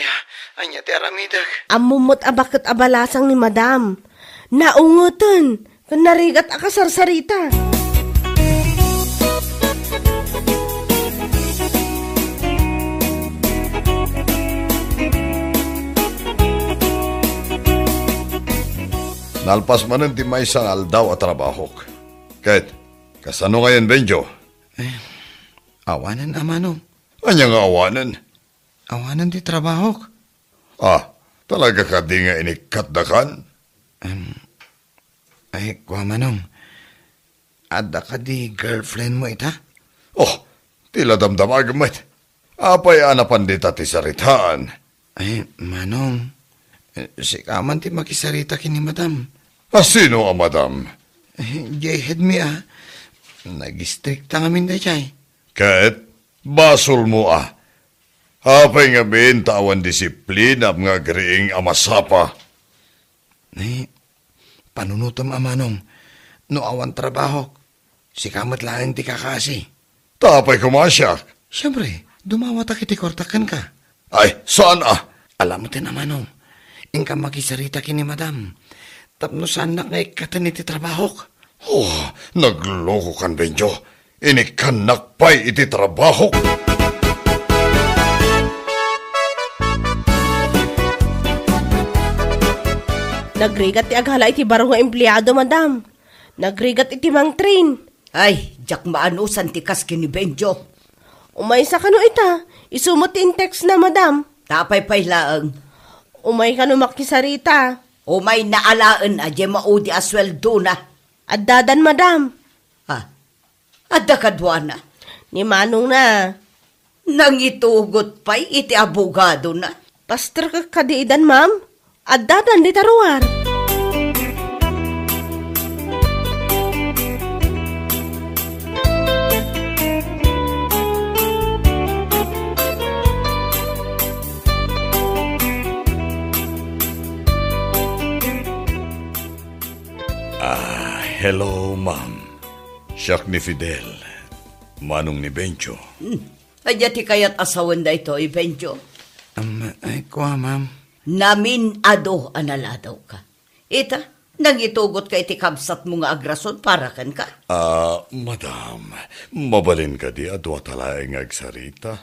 [SPEAKER 1] anya ti aramidag.
[SPEAKER 3] Amumot abakit abalasang ni madam. Naungutan, kung narigat akasarsarita.
[SPEAKER 8] Nalpas man ti may isang aldaw at trabahok. Kahit, kasano ngayon, Benjo?
[SPEAKER 1] Awanan manong.
[SPEAKER 8] Anya nga awanan?
[SPEAKER 1] Awanan ti trabahok.
[SPEAKER 8] Talaga ka di nga inikatdakan?
[SPEAKER 1] Ay, kuha manong. Ada ka di girlfriend mo ita?
[SPEAKER 8] Oh, tila damdamag met. Apay anapan di ti saritaan.
[SPEAKER 1] Ay, manong. Si kaman ti makisarita kini madam.
[SPEAKER 8] Sino ang madam?
[SPEAKER 1] Jayhead mi Nag-strict ngamin da jay.
[SPEAKER 8] Kahit, basol mo Apay nga bin tawan disiplina nga griing amasapa.
[SPEAKER 1] Panunutom manong. No awan trabaho. Si kamat lang ti kakasi.
[SPEAKER 8] Tapay kumasyak.
[SPEAKER 1] Siyempre, dumawat kiti kortakan ka.
[SPEAKER 8] Ay, saan
[SPEAKER 9] Alam mo din naman, ingka makisarita kini madam. Tapno saan na ngay kataniti trabaho.
[SPEAKER 8] Oh, nagloko kan, Benjo. Ini kanakpay iti trabaho.
[SPEAKER 3] Nagrigat ti aghala iti baro nga empleyado, madam. Nagrigat iti mang train.
[SPEAKER 7] Ay, jak maanusan ti kas kini Benjo.
[SPEAKER 3] Umay sa kano ita. Isumot ti text na, madam.
[SPEAKER 7] Tapay pay laang.
[SPEAKER 3] Umay kano makisarita.
[SPEAKER 7] O may naalaan a di maudi asweldo na.
[SPEAKER 3] Addadan, madam.
[SPEAKER 7] Ha? Adda kadwana.
[SPEAKER 3] Ni Manong na.
[SPEAKER 7] Nang itugot pa'y iti abogado na.
[SPEAKER 3] Pastor ka kadiidan, ma'am. Addadan di taruar.
[SPEAKER 8] Hello, ma'am. Siyak ni Fidel. Manong ni Benjo.
[SPEAKER 7] Adya ti kayat asawan da ito, Benjo.
[SPEAKER 9] Ay, kuha, ma'am.
[SPEAKER 7] Namin ado analadaw ka. Ita, nang itugot ka iti kabsat mo nga agrason para kan ka.
[SPEAKER 8] Madam, mabalin ka di adwa talaeng agsarita.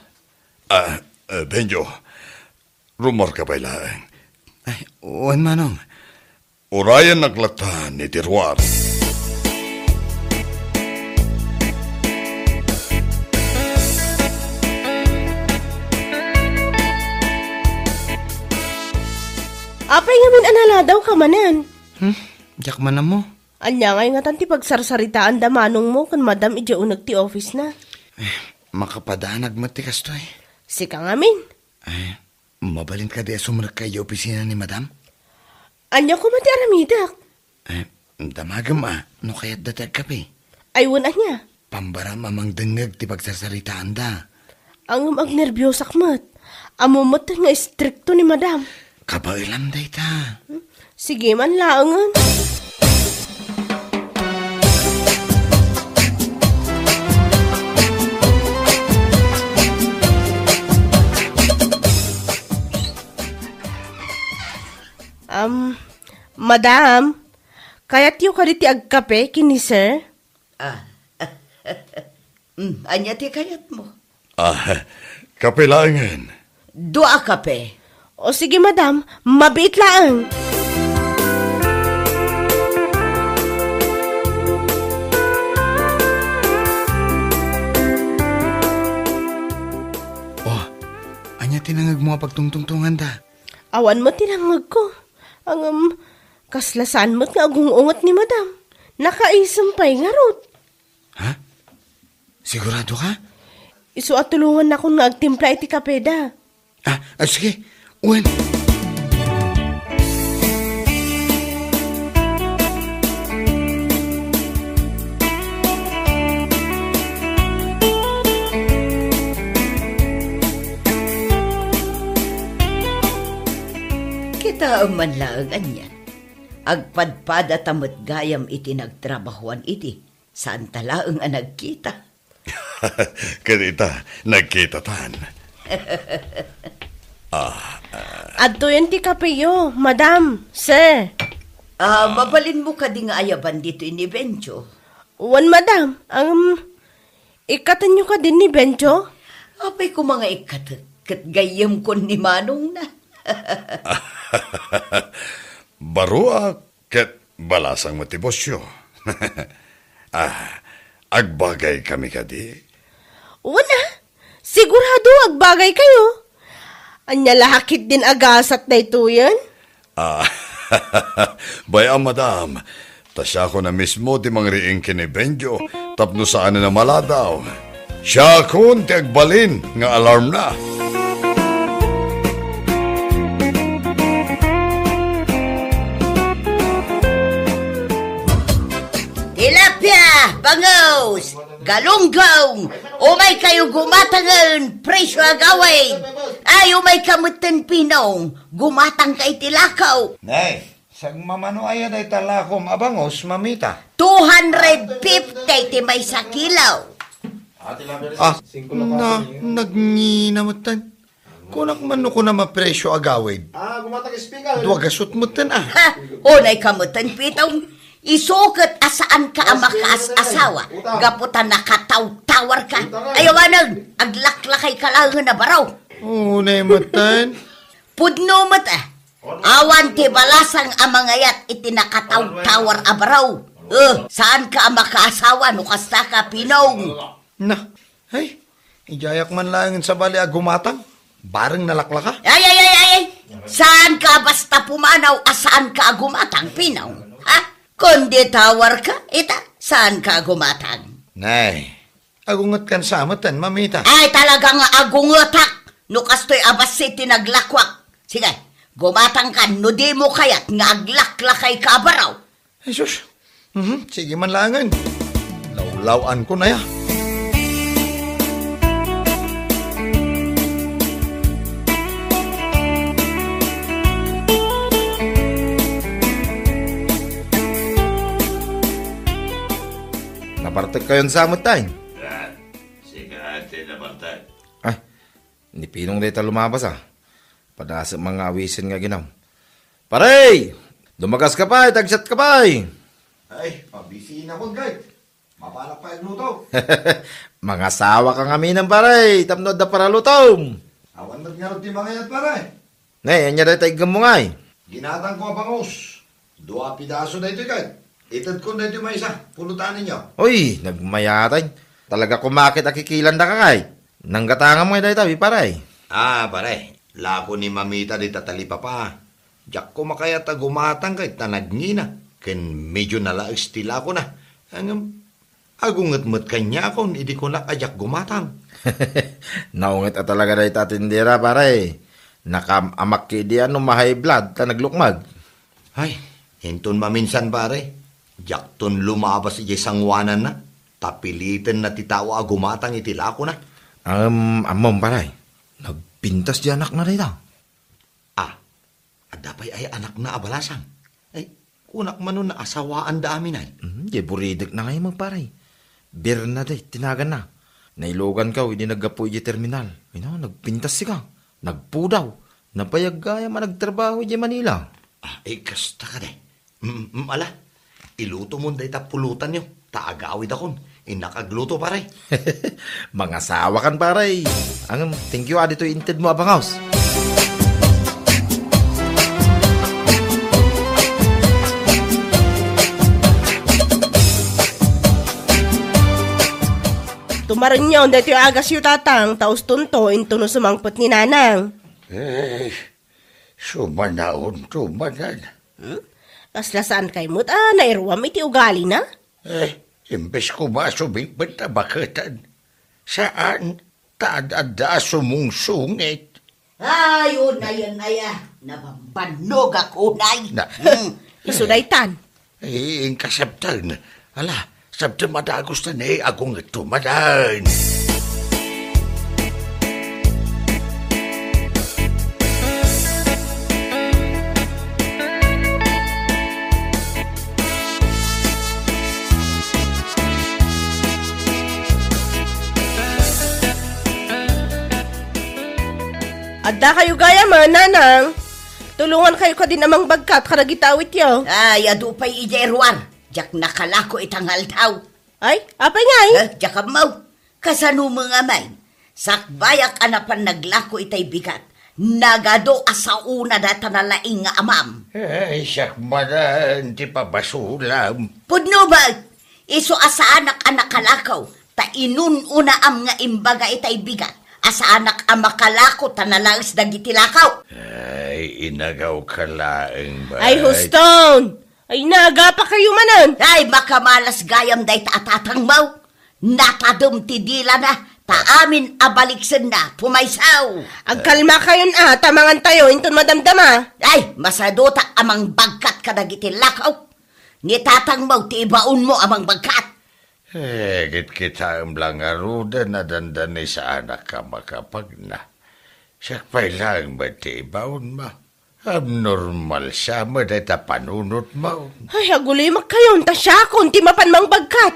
[SPEAKER 8] Benjo, rumor ka ba ilaeng?
[SPEAKER 9] Ay, uwan manong.
[SPEAKER 8] Urayan naglatan ni Tirwar.
[SPEAKER 3] Apay ngamin analadaw ka manan.
[SPEAKER 9] Jak man na mo.
[SPEAKER 3] Anya ngay nga tanti pagsarsaritaan da manong mo kan madam ija unag ti office na.
[SPEAKER 9] Makapadanag mo ti kastoy.
[SPEAKER 3] Sika ngamin.
[SPEAKER 9] Ay, mabalin ka di sumunag kayo opisina ni madam?
[SPEAKER 3] Anya ko mati aramidak.
[SPEAKER 9] Ay, damagam no kaya't datag kape.
[SPEAKER 3] Aywan anya.
[SPEAKER 9] Pambaram amang dengeg ti pagsarsaritaan da.
[SPEAKER 3] Ang agnerbyos akmat. Amumot nga stricto ni madam.
[SPEAKER 9] Kabailam day ta.
[SPEAKER 3] Sige man laangan. Madam, kayat yung kariti agkape kini sir?
[SPEAKER 7] Anya ti kayat mo?
[SPEAKER 8] Kapilangan.
[SPEAKER 7] Dua kape.
[SPEAKER 3] O sige madam, mabait lang.
[SPEAKER 9] Oh, anya tinangag mo pagtungtungtungan da.
[SPEAKER 3] Awan mo tinangag ko. Ang kaslasan mo't nga agungungot ni madam. Nakaisampay nga rot.
[SPEAKER 9] Ha? Sigurado ka?
[SPEAKER 3] Isu at tulungan na kung nga agtimpla iti kapeda.
[SPEAKER 9] Sige. Uwan.
[SPEAKER 7] Kita man laang anya. Agpadpad at amot gayam iti nagtrabahuan iti. Saan talaang nagkita?
[SPEAKER 8] Kanita, nagkita tan.
[SPEAKER 3] Adto yan ti kapeyo, madam, sir.
[SPEAKER 7] Mabalin mo ka di nga ayaban dito ini Benjo.
[SPEAKER 3] Wan madam, ikatan nyo ka din ni Benjo?
[SPEAKER 7] Apay ko mga kat gayam ko ni Manong na.
[SPEAKER 8] Barua ket balasang matibosyo. Agbagay kami kadi.
[SPEAKER 3] Wala, sigurado agbagay kayo. Anya lahakit din agasat na ito yan?
[SPEAKER 8] Bayang madam, tasya ko na mismo ti mangriing kini Benjo, tapno saan na maladaw. Siya kun ti agbalin nga alarm na.
[SPEAKER 7] Tilapia, bangaws, galunggong, umay kayo gumatangan, presyo agaway. Ay, umay kamutan pinong, gumatang kay tilakaw.
[SPEAKER 5] Nay, sag mamano ayan ay talakom abangos, mamita.
[SPEAKER 7] 250 ti may sakilaw.
[SPEAKER 1] Nagninamutan. Kunak man no ko na mapresyo agawid.
[SPEAKER 5] Gumatang speaker.
[SPEAKER 1] Duwa gasot mo tan
[SPEAKER 7] Ha? Unay kamutan pitong. Isukat asaan ka ang makaas-asawa. Gaputan nakataw-tawar ka. Ayawanag, aglaklakay ka lang na baraw.
[SPEAKER 1] Unay mo tan.
[SPEAKER 7] Pudno mo ta. Awan ti balasang ang mga yat itinakataw-tawar abaraw. Saan ka ang makaasawa no kasta ka pinong?
[SPEAKER 1] Na, ay, ijayak man lang sa bali agumatang. Bareng nalaklaka.
[SPEAKER 7] Ay. Saan ka basta pumanaw asaan ka agumatang pinaw? Ha? Kundi tawar ka, saan ka agumatang?
[SPEAKER 1] Nay, agungat kan samatan, mamita.
[SPEAKER 7] Ay, talaga nga agungatak. No kastoy abas si tinaglakwak. Sige, gumatang ka, no di mo kayat nga aglaklakay ka abaraw.
[SPEAKER 1] Jesus, sige man langan. Lawlawan ko na ya.
[SPEAKER 5] Napartag kayon sa amot tayo.
[SPEAKER 8] Sige ate napartag.
[SPEAKER 5] Ay, ni Pinong dito lumabas Padasa mga awisin nga ginaw. Paray! Dumagas ka pa, tagsat ka pa.
[SPEAKER 1] Ay, pabisi na ko, guys. Mapalak pa yung luto.
[SPEAKER 5] Mga sawa kang aminan paray, tamnod na para lutom.
[SPEAKER 1] Awan ba't nga rin di mga yan, pare?
[SPEAKER 5] Nay, anya na tayo gamungay.
[SPEAKER 1] Ginatang ko abangos. Dua pidaso na ito, guys. Itad ko na ito may isa. Pulutan ninyo.
[SPEAKER 5] Uy, nagmayatay. Talaga kumakit akikilan na kakay. Nanggatangan mo yung tayo, paray.
[SPEAKER 1] Pare. Lako ni mamita di tatalipa pa. Diyak ko makayat gumatang kay tanagngina. Ken medyo nalaag stila ko na. Ang agungat-mat kanya ako, hindi ko nakajak gumatang.
[SPEAKER 5] Naungit talaga na itatindira, paray. Nakamamak kidian no mahay blood ta naglukmag.
[SPEAKER 1] Ay, hinton maminsan pare. Diyak ton lumabas ijay sangwanan na. Tapilitan na titawa gumatang itila ko na.
[SPEAKER 5] Amom paray. Nagpintas di anak na rin
[SPEAKER 1] Adapay ay anak na abalasang. Ay, kunak manon na asawaan da amin ay.
[SPEAKER 5] Di buridik na ngayon magparay. Bir na day, tinagan na. Nailogan ka, hindi naggapo iji terminal. Nagpintas ka. Nagpudaw. Napayag gaya managtrabaho iji Manila.
[SPEAKER 1] Ay, kasta ka day. Ala, iluto mo day tapulutan nyo. Taagawid akon. Inakagluto paray.
[SPEAKER 5] Mga sawa kan paray. Thank you dito inted mo abang house.
[SPEAKER 3] Tumarin nyo, dito yung agas yung tatang, taos tunto, into no sumangpot ni nanang.
[SPEAKER 8] Sumanaon.
[SPEAKER 3] Kaslasaan kay mo't, nairuwam iti ugali na?
[SPEAKER 8] Imbes ko masubigbat na bakatan. Saan? Taada sumungsungit.
[SPEAKER 7] Ayun na yan na ya. Nabambanog ako na.
[SPEAKER 3] Isudaytan.
[SPEAKER 8] Ang kasabtan. Ala, sabta madagos na akong tumadan.
[SPEAKER 3] Adda kayo gaya mga nanang. Tulungan kayo ka din amang bagkat karagitawit yo.
[SPEAKER 7] Ay, adupay ijay ruar. Jak nakalako itang haltaw.
[SPEAKER 3] Ay, apay nga
[SPEAKER 7] Jak amaw. Kasano mga may. Sakbayak anapan naglako itay bigat. Nagado asa una data na laing nga amam.
[SPEAKER 8] Ay, sakmanan, di pa basulam.
[SPEAKER 7] Pudno ba? Iso asa anak kalakaw. Ta inun una am nga imbaga itay bigat. Asa anak ang makalako tanalaos dagitilakaw.
[SPEAKER 8] Ay, inagaw ka laeng ba?
[SPEAKER 3] Ay, Huston! Ay, naga pa kayo manan!
[SPEAKER 7] Ay, makamalas gayam day tatatang mau. Natadum tidila na. Taamin abaliksen na, pumaysaw.
[SPEAKER 3] Agkalma kayon tamangan tayo, inton madamdama.
[SPEAKER 7] Ay, masaduta amang bagkat kadagitilakaw. Nitatang mau, tibaon mo amang bagkat.
[SPEAKER 8] Git kita ang langaruda na dandanay sa anak ka makapag na. Siya pa'y lang ba tibaon mo? Abnormal siya mo dahil panunot mo.
[SPEAKER 3] Ay, aguloy magkayon, tasya kung ti mapanmang bagkat.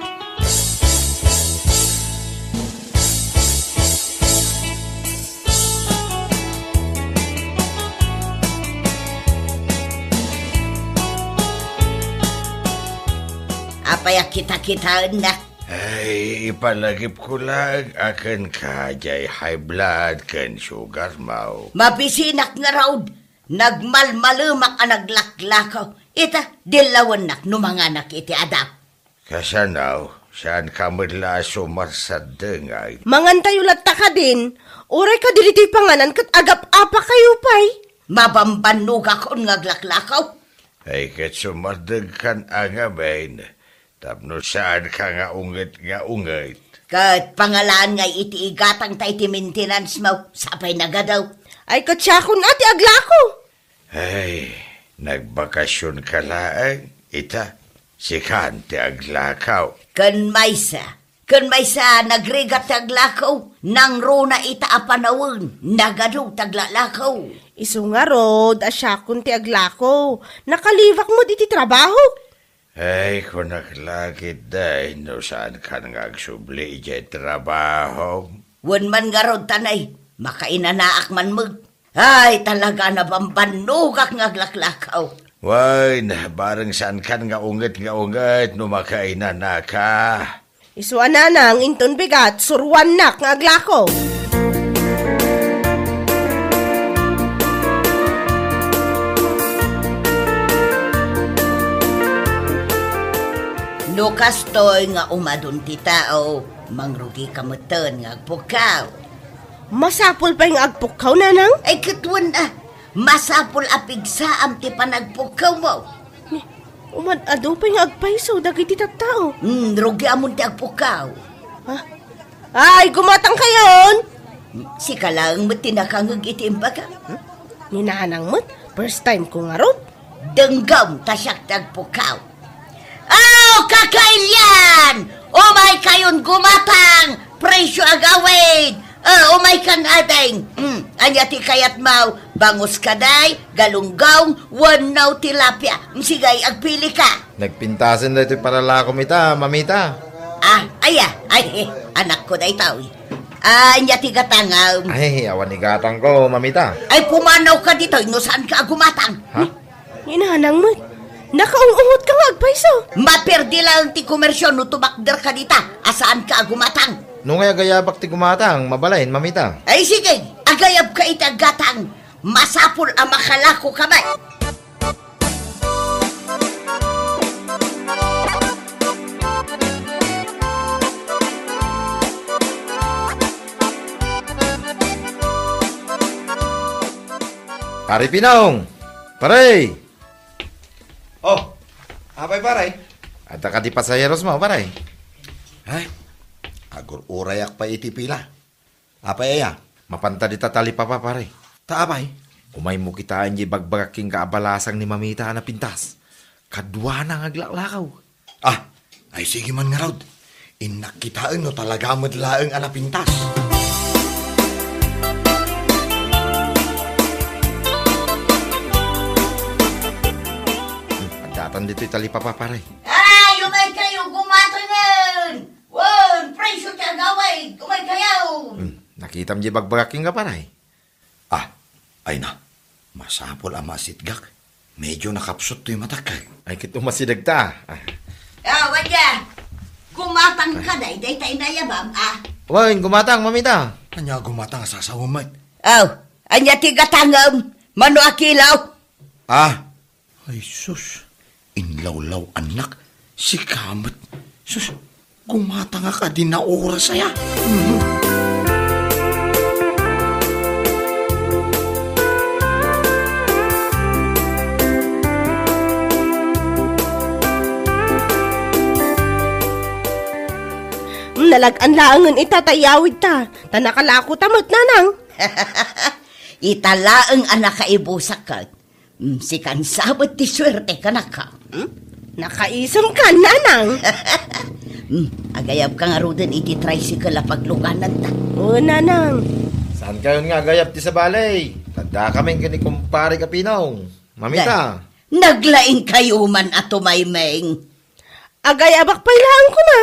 [SPEAKER 7] Sapaya kita-kitaan na.
[SPEAKER 5] Ay, ipalagip ko lang akan kajay high blood kan sugar mau.
[SPEAKER 7] Mabisinak nga raw. Nagmalmalumak ang naglaklakaw. Ita, dilawan nak numanganak iti adap.
[SPEAKER 5] Kasanaw, saan ka madla sumasadengay?
[SPEAKER 3] Mangantayo latta ka din. Uray ka diliti panganan kat agap-apa kayo pay.
[SPEAKER 7] Mabambanuga ko nga glaklakaw.
[SPEAKER 5] Ay, kat sumadeng kan angabain. Tapno saan ka nga ungit.
[SPEAKER 7] Kat pangalaan nga iti igatang tayo ti maintenance mo. Sapay nagadaw.
[SPEAKER 3] Ay katsakon ati aglako.
[SPEAKER 5] Ay, nagbakasyon ka laang. Ita, si Kante aglakaw.
[SPEAKER 7] Kan maysa nagrigat taglakaw. Nang runa ita apanawin. Nagadaw taglalakaw.
[SPEAKER 3] Isu nga rod, asyakon ti aglako. Nakalivak mo diti trabaho.
[SPEAKER 5] Ay, kung naglagit day, no saan ka nga agsubli ijay trabaho.
[SPEAKER 7] Wan man nga rod tanay. Makainanaak man mag. Ay, talaga na bambanugak nga glaklakaw.
[SPEAKER 5] Way, barang saan ka nga unget, no makainan na ka.
[SPEAKER 3] Isuan na nang inton bigat, surwan nak nga aglako.
[SPEAKER 7] No kastoy nga umadun ti tao, mangrugi kamutan nga agpukaw.
[SPEAKER 3] Masapol pa yung agpukaw, nanang?
[SPEAKER 7] Ay katwan na, masapol apigsaam ti panagpukaw mo.
[SPEAKER 3] Umad-ado pa yung agpaiso, dagiti tattao.
[SPEAKER 7] Rugi amon ti agpukaw.
[SPEAKER 3] Ha? Ay, gumatang kayon!
[SPEAKER 7] Si kalang mo tinakangag itimba ka.
[SPEAKER 3] Ninanang mo't, first time ko nga ron.
[SPEAKER 7] Denggam tasyak tagpukaw. Oh, kakailyan! Umay kayon gumatang! Presyo agawid! Umay kang adeng! Anya ti kayat mau, bangus kaday, galunggaw, wanaw tilapia. Sigay, agpili ka.
[SPEAKER 10] Nagpintasin na ito para lakom ita, mamita.
[SPEAKER 7] Ay, anak ko day tao. Anya ti gatangaw.
[SPEAKER 10] Ay, awan ni gatang ko, mamita.
[SPEAKER 7] Ay, pumanaw ka dito, no saan ka gumatang?
[SPEAKER 10] Ha?
[SPEAKER 3] Ninanang mo't, nakaungungot ka nga agpaiso.
[SPEAKER 7] Maperdi lang ti komersyon no tumakder ka dita. Asaan ka agumatang?
[SPEAKER 10] Nung ay agayabak ti gumatang, mabalain, mamita.
[SPEAKER 7] Ay sige, agayab ka itagatang. Masapul ang makalako kamay.
[SPEAKER 10] Pare Pinong! Pare!
[SPEAKER 1] Oh, apay paray?
[SPEAKER 10] At ka di pasayeros mo, pare.
[SPEAKER 1] Ay, agur urayak pa iti pila. Apay aya?
[SPEAKER 10] Mapanta di tatali pa pare.
[SPEAKER 1] Taapay?
[SPEAKER 10] Umay mo kitaan di bagbagaking kaabalasang ni mamita na pintas. Kadwa na ngaglaklakaw.
[SPEAKER 1] Ay sige man nga raw. Inakitaan no talaga madlaang anapintas.
[SPEAKER 10] Datan dito itali pa pare.
[SPEAKER 7] Ay, umay kayo, gumatangan! Wan, presyo ti agaway, umay kayo!
[SPEAKER 10] Nakita mo di bagbagaking ka pare.
[SPEAKER 1] Ay na, masapol ang masitgak. Medyo nakapsot to yung matakay.
[SPEAKER 10] Ay kito masidag ta.
[SPEAKER 7] Wadya, gumatang ka day tayo nayabam,
[SPEAKER 10] Wan, gumatang mamita.
[SPEAKER 1] Kanya gumatang sa sawamay.
[SPEAKER 7] Anya ti gatangam, mano akilaw.
[SPEAKER 1] Ay sus, inlawlaw anak, si Kamat. Sus, gumatang ka din na oras saya.
[SPEAKER 3] Nalag-anlaangan itatayawid ta. Tanakalako tamot, nanang.
[SPEAKER 7] Italaang anak kaibusak ka. Si kansabot ti swerte ka na ka.
[SPEAKER 3] Nakaisam ka, nanang.
[SPEAKER 7] Agayab ka nga rodan iti tricycle a pagluganan ta.
[SPEAKER 3] Oo, nanang.
[SPEAKER 10] Saan kayo nga gayap ti sa balay? Tanda kaming kani kumpare ka Pinong. Mamita.
[SPEAKER 7] Naglaing kayo man at tumaymeng.
[SPEAKER 3] Agayabak pailaan ko na.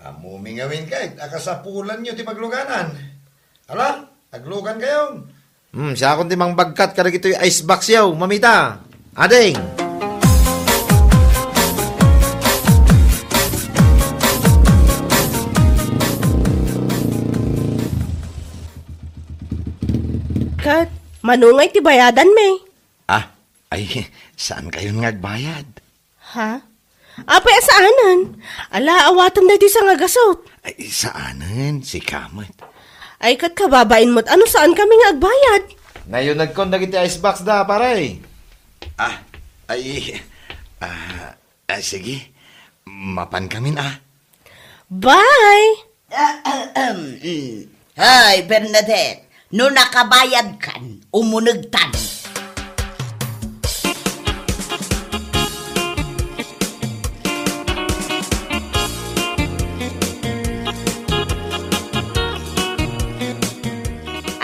[SPEAKER 1] Mumingawin ka, akasapulan nyo ti pagluganan. Hala, aglugan kayo.
[SPEAKER 10] Siya akong timang bagkat kada ito yung icebox yaw, mamita. Ading.
[SPEAKER 3] Manungay ti bayadan me.
[SPEAKER 9] Ay, saan kayo nagbayad?
[SPEAKER 3] Ha? Apay asaanan? Ala, awatan na di sa nga gasot.
[SPEAKER 9] Ay, saanan? Si Kamot.
[SPEAKER 3] Ay, kat kababain mo't ano saan kami nga agbayad?
[SPEAKER 10] Ngayon nagkondag iti icebox da, paray.
[SPEAKER 9] Sige. Mapan kami na.
[SPEAKER 3] Bye!
[SPEAKER 7] Hay, Bernadette, no nakabayad kan, umunagtan.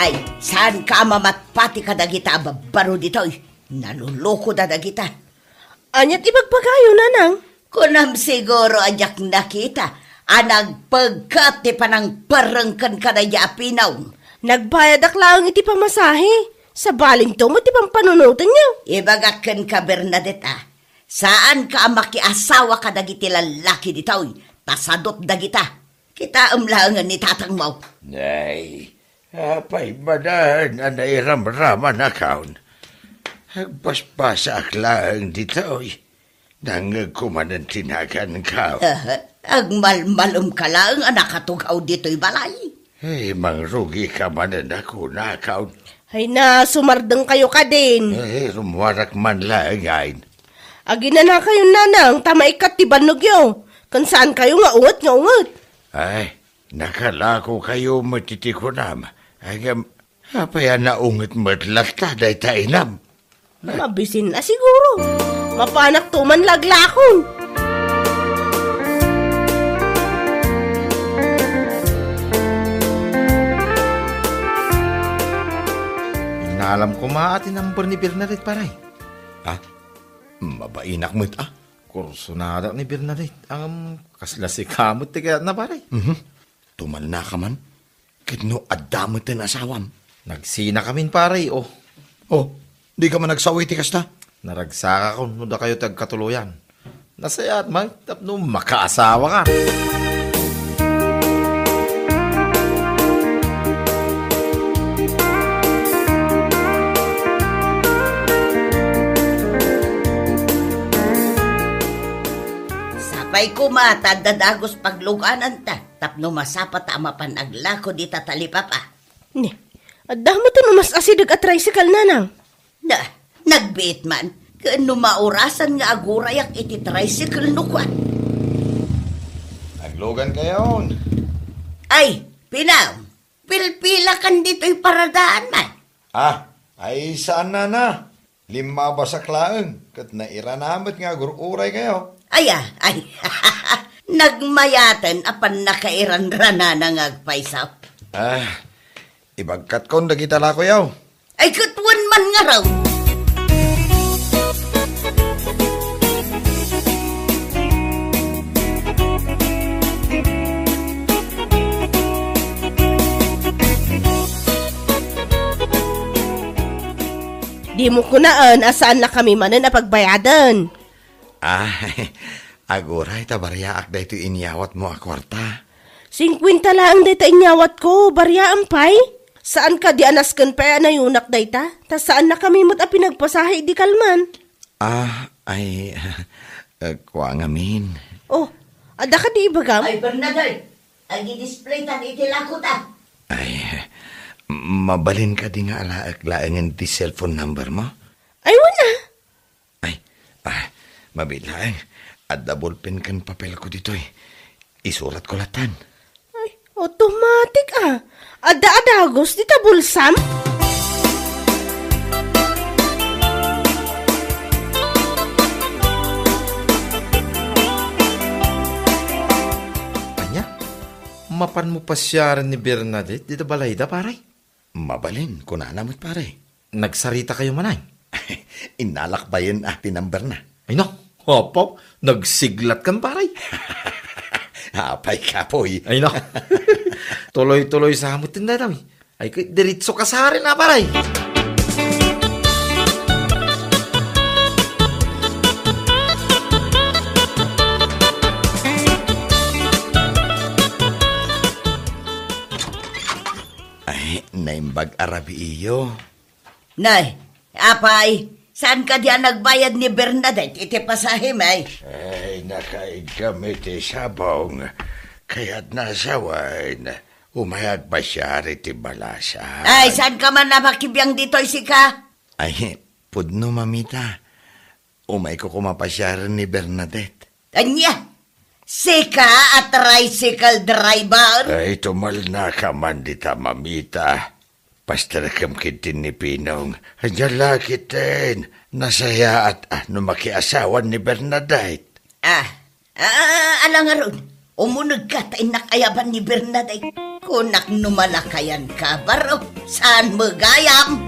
[SPEAKER 7] Ay, saan ka mamatpati ka dagita, baro dito? Naluloko da dagita.
[SPEAKER 3] Anyat ibagpagayo, nanang.
[SPEAKER 7] Kunam siguro ajak nakita, anang pagkat ti panang parangkan ka na yapinaw.
[SPEAKER 3] Nagbayad aklang iti pamasahe. Sa baling to mo ti pampanunutan niyo.
[SPEAKER 7] Ibagakan ka, Bernadette, saan ka makiasawa ka dagiti lalaki dito? Tasadot dagita. Kita umlangan ni tatang mo.
[SPEAKER 5] Nay, apay badan, anay ramraman akaon. Agpaspasa aklang dito, nangagkumanan tinagan ka.
[SPEAKER 7] Agmalmalum ka lang, anak katugaw dito'y balay.
[SPEAKER 5] Hey, mangrugi ka manan ako na akaon.
[SPEAKER 3] Ay na, sumardeng kayo ka din.
[SPEAKER 5] Hey, rumwarak man lang ngayon.
[SPEAKER 3] Agina na kayo, nanang, tamaikat ti banugyo. Kung saan kayo nga ungot.
[SPEAKER 5] Ay, nakalako kayo matitikunam. Agam, apaya na unget matlata day tainam.
[SPEAKER 3] Mabisin na siguro. Mapanak tuman laglakon.
[SPEAKER 10] Inaalam ko maatin ang ni Bernadette, paray.
[SPEAKER 1] Mabainak mo't
[SPEAKER 10] Kursunada ni Bernadette. Ang kasla si Kamot, tiga na, paray.
[SPEAKER 1] Tumal na ka man. Kitno adamot na asawam.
[SPEAKER 10] Nagsina kamin, paray, oh.
[SPEAKER 1] Di ka man nagsaway ti kasta?
[SPEAKER 10] Naragsaka ko, no da kayo tagkatuluyan. Nasayat, man, tapno makaasawa ka.
[SPEAKER 7] Sapay kumata, dadagos pagluganan ta. Tapno masapat ama panaglako di tatalipapa.
[SPEAKER 3] Ne, adamo to no mas asidag at tricycle, nanang.
[SPEAKER 7] Nagbiit man. Kano maurasan nga agurayak iti tricycle nukwan.
[SPEAKER 10] Naglogan kayo.
[SPEAKER 7] Ay, Pinaw. Pilpila kan dito'y paradaan man.
[SPEAKER 1] Ay saan na? 5 ba sa klaang? Kat nairanamat nga gururay kayo.
[SPEAKER 7] Ay. Nagmayatan apan nakairanrana na ngagpaisaw.
[SPEAKER 1] Ibagkat ko kita la ko yaw.
[SPEAKER 7] Ay katuan man nga raw.
[SPEAKER 3] Di mo kunaan asaan na kami manan na pagbayadan.
[SPEAKER 1] Aguray tabaryaak da ito inyawat mo akwarta.
[SPEAKER 3] 50 lang dayta inyawat ko, barya ampay. Saan ka di anaskan pa na yunak dayta? Ta saan na kami mo't pinagpasahe di kalman?
[SPEAKER 1] Kuwang amin.
[SPEAKER 3] Ada ka di ibagam?
[SPEAKER 7] Ay, Bernadette, agi-display tan itilako ta.
[SPEAKER 1] Mabalin ka di nga alaak-laangan di cellphone number mo?
[SPEAKER 3] Ay, wala.
[SPEAKER 1] Mabilang. At double pen kan papel ko dito Isurat ko latan.
[SPEAKER 3] Ay, automatic Ada-adagos di tabulsam?
[SPEAKER 10] Anya? Mapan mo pa siya rin ni Bernadette dito balay da, paray?
[SPEAKER 1] Mabalin, kunanamot pare.
[SPEAKER 10] Nagsarita kayo manay?
[SPEAKER 1] Inalakbayan tinamber na.
[SPEAKER 10] Ay no, hopo, nagsiglat kan paray.
[SPEAKER 1] Apay ka po
[SPEAKER 10] Ay no, tuloy-tuloy sa hamutin na daw. Ay diritso ka sa rin na paray.
[SPEAKER 1] Naimbag arabi iyo.
[SPEAKER 7] Nay, apay, saan ka diyan nagbayad ni Bernadette? Iti pasahim ay.
[SPEAKER 8] Ay, nakaig kami ti sabong. Kaya't nasawain. Umayag pa siya ti balasa.
[SPEAKER 7] Ay, saan ka man namakibiyang dito, Sika?
[SPEAKER 6] Ay, pudno, mamita. Umay ko kumapasyar ni Bernadette.
[SPEAKER 7] Anya, Sika at tricycle driver?
[SPEAKER 8] Ay, tumal na ka man dita, mamita. Pastarakam kitin ni Pinong. Andiyan lakitin. Nasaya at makiasawan ni Bernadette.
[SPEAKER 7] Alang nga ron. Umunag ka tayo nakayaban ni Bernadette. Kunak numalakayan ka, baro. Saan mo gayam?